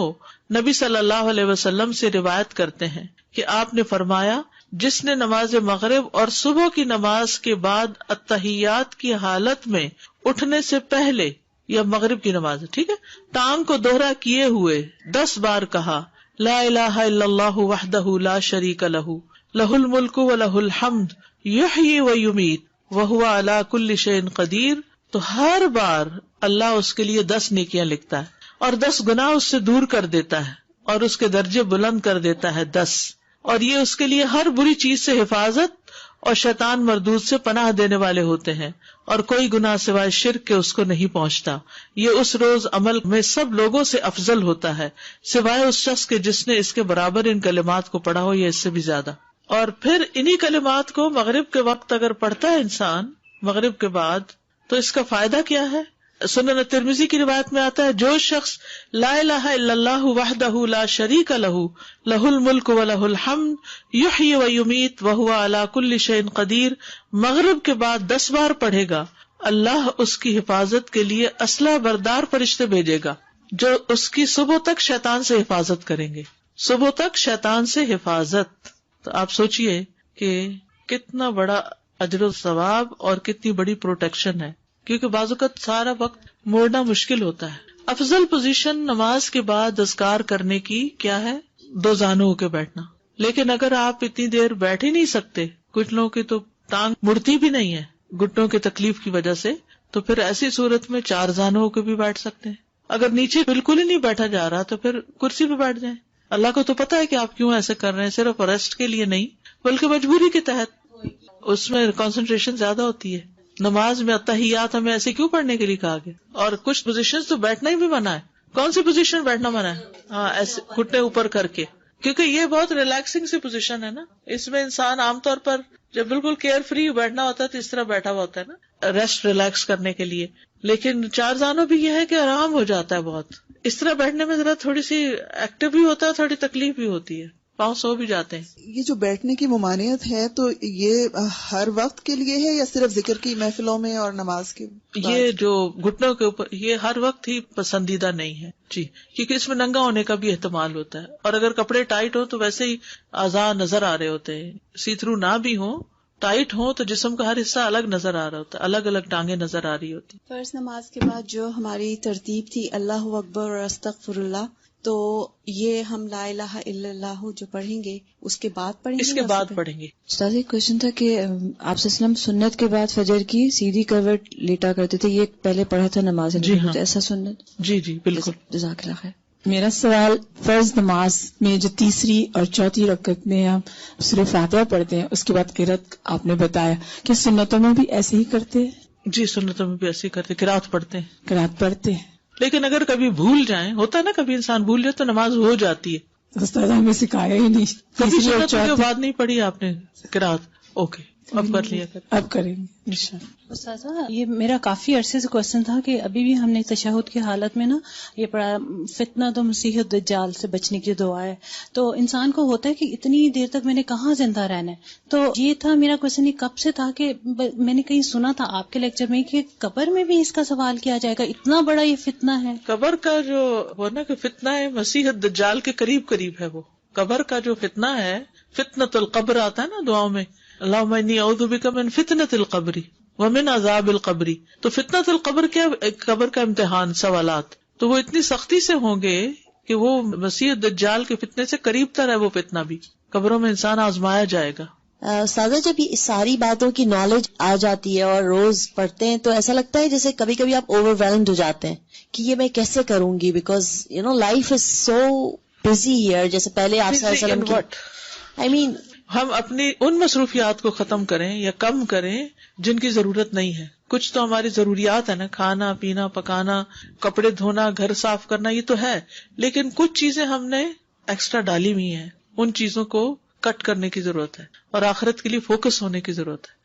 نبی صلی اللہ علیہ وسلم سے روایت کرتے ہیں کہ آپ نے فرمایا، جس نے نماز مغرب اور صبح کی نماز کے بعد التحیات کی حالت میں اٹھنے سے پہلے، یا مغرب کی نماز ٹھیک ہے، ٹانگ کو دوہرا کیے ہوئے 10 بار کہا لا الہ الا اللہ وحدہ لا شریک لہ لہ الملک ولہ الحمد یحیی و یمیت وہو علی کل شیء قدیر، تو ہر بار اللہ اس کے لیے 10 نیکیاں لکھتا ہے اور 10 گناہ اس سے دور کر دیتا ہے اور اس کے درجے بلند کر دیتا ہے 10. اور یہ اس کے لیے ہر بری چیز سے حفاظت اور شیطان مردود سے پناہ دینے والے ہوتے ہیں، اور کوئی گناہ سوائے شرک کے اس کو نہیں پہنچتا. یہ اس روز عمل میں سب لوگوں سے افضل ہوتا ہے سوائے اس شخص کے جس نے اس کے برابر ان کلمات کو پڑھا ہو یا اس سے بھی زیادہ. اور پھر انہی کلمات کو مغرب کے وقت اگر پڑھتا ہے انسان مغرب کے بعد تو اس کا فائدہ کیا ہے؟ سنن ترمذی کی روایت میں آتا ہے، جو شخص لا الہ الا اللہ وحدہ لا شریک لہ لہ الملک ولہ الحمد یحیی و یمیت وہو علی کل شیء قدیر مغرب کے بعد 10 بار پڑھے گا، اللہ اس کی حفاظت کے لیے اسلحہ بردار فرشتے بھیجے گا جو اس کی صبح تک شیطان سے حفاظت کریں گے. صبح تک شیطان سے حفاظت. تو آپ سوچئے کہ کتنا بڑا اجر و ثواب اور کتنی بڑی پروٹیکشن ہے، کیونکہ بعض اوقات سارا وقت موڑنا مشکل ہوتا ہے. افضل پوزیشن نماز کے بعد اذکار کرنے کی کیا ہے؟ 2 زانوں کے بیٹھنا. لیکن اگر آپ اتنی دیر بیٹھ ہی نہیں سکتے، کچھ لوگوں کی تو ٹانگ مڑتی بھی نہیں ہے گھٹنوں کی تکلیف کی وجہ سے، تو پھر ایسی صورت میں 4 زانوں کے بھی بیٹھ سکتے ہیں. اگر نیچے بالکل ہی نہیں بیٹھا جا رہا تو پھر کرسی پہ بیٹھ جائیں. اللہ کو تو پتا ہے کہ آپ کیوں ایسے کر رہے ہیں، صرف ریسٹ کے لیے نہیں بلکہ مجبوری کے تحت. اس میں کنسنٹریشن زیادہ ہوتی ہے. نماز میں اتحیات ہمیں ایسے کیوں پڑھنے کے لیے کہا گیا؟ اور کچھ پوزیشن تو بیٹھنا ہی بھی منع ہے. کون سی پوزیشن بیٹھنا منع ہے؟ ہاں، ایسے گھٹنے اوپر کر کے، کیونکہ یہ بہت ریلیکسنگ سی پوزیشن ہے نا. اس میں انسان عام طور پر جب بالکل کیئر فری بیٹھنا ہوتا ہے تو اس طرح بیٹھا ہوا ہوتا ہے نا، ریسٹ ریلیکس کرنے کے لیے. لیکن 4 زانوں بھی یہ ہے کہ آرام ہو جاتا ہے بہت. اس طرح بیٹھنے میں ذرا تھوڑی سی ایکٹیو بھی ہوتا ہے، تھوڑی تکلیف بھی ہوتی ہے، پاؤں سو بھی جاتے ہیں. یہ جو بیٹھنے کی ممانعت ہے تو یہ ہر وقت کے لیے ہے یا صرف ذکر کی محفلوں میں اور نماز کے بعد؟ یہ جو گھٹنوں کے اوپر یہ ہر وقت ہی پسندیدہ نہیں ہے جی، کیونکہ اس میں ننگا ہونے کا بھی احتمال ہوتا ہے. اور اگر کپڑے ٹائٹ ہو تو ویسے ہی اعضاء نظر آ رہے ہوتے ہیں. سی تھرو نہ بھی ہو، ٹائٹ ہو تو جسم کا ہر حصہ الگ نظر آ رہا ہوتا ہے، الگ الگ ٹانگیں نظر آ رہی ہوتی. فرض نماز کے بعد جو ہماری ترتیب تھی اللہ اکبر اور استغفر اللہ، تو یہ ہم لا الہ الا اللہ جو پڑھیں گے اس کے بعد پڑھیں گے؟ اس کے بعد پڑھیں گے. استاد ایک کوشچن تھا کہ آپ صلی اللہ علیہ وسلم سنت کے بعد فجر کی سیدھی کروٹ لیٹا کرتے تھے، یہ پہلے پڑھا تھا نماز میں. جی ہاں، ایسا سنت؟ جی جی بالکل. جزاک اللہ خیر. میرا سوال، فرض نماز میں جو 3 اور 4 رکعت میں ہم سورہ فاتحہ پڑھتے ہیں، اس کے بعد قرات آپ نے بتایا کہ سنتوں میں بھی ایسے ہی کرتے ہیں؟ جی سنتوں میں بھی ایسے ہی کرتے، قرات پڑھتے ہیں. قرات پڑھتے ہیں، لیکن اگر کبھی بھول جائیں، ہوتا ہے نا کبھی انسان بھول جائے تو نماز ہو جاتی ہے. استاد ہمیں سکھایا ہی نہیں. کبھی سنتوں کے بعد نہیں پڑھی آپ نے قرات؟ اوکے، اب کر لیا اب کریں گے انشاءاللہ. استاذہ یہ میرا کافی عرصے سے کوشچن تھا کہ ابھی بھی ہم نے تشہد کی حالت میں نا یہ پڑھا فتنہ تو مسیح الدجال سے بچنے کی دعا ہے، تو انسان کو ہوتا ہے کہ اتنی دیر تک میں نے کہاں زندہ رہنا ہے. تو یہ تھا میرا کوشچن، یہ کب سے تھا کہ میں نے کہیں سنا تھا آپ کے لیکچر میں کہ قبر میں بھی اس کا سوال کیا جائے گا، اتنا بڑا یہ فتنہ ہے. قبر کا جو وہ نا کہ فتنہ ہے مسیح الدجال کے قریب قریب ہے. وہ قبر کا جو فتنہ ہے، فتنۃ القبر آتا ہے نا دعاؤں میں، اللہم انی اعوذ بک من فتنۃ القبر ومن عذاب القبر. تو فتنۃ القبر کیا؟ قبر کا امتحان، سوالات. تو وہ اتنی سختی سے ہوں گے کہ وہ مسیح الدجال کے فتنے سے قریب تر ہے. وہ فتنہ بھی قبروں میں انسان آزمایا جائے گا. سادہ جب یہ ساری باتوں کی نالج آ جاتی ہے اور روز پڑھتے ہیں تو ایسا لگتا ہے جیسے کبھی کبھی آپ اوور ویلمڈ ہو جاتے ہیں کہ یہ میں کیسے کروں گی، because life is so busy here. جیسے پہلے آپ صلی اللہ علیہ وسلم کی ہم اپنی ان مصروفیات کو ختم کریں یا کم کریں جن کی ضرورت نہیں ہے. کچھ تو ہماری ضروریات ہے نا، کھانا پینا پکانا، کپڑے دھونا، گھر صاف کرنا، یہ تو ہے. لیکن کچھ چیزیں ہم نے ایکسٹرا ڈالی ہوئی ہیں، ان چیزوں کو کٹ کرنے کی ضرورت ہے اور آخرت کے لیے فوکس ہونے کی ضرورت ہے.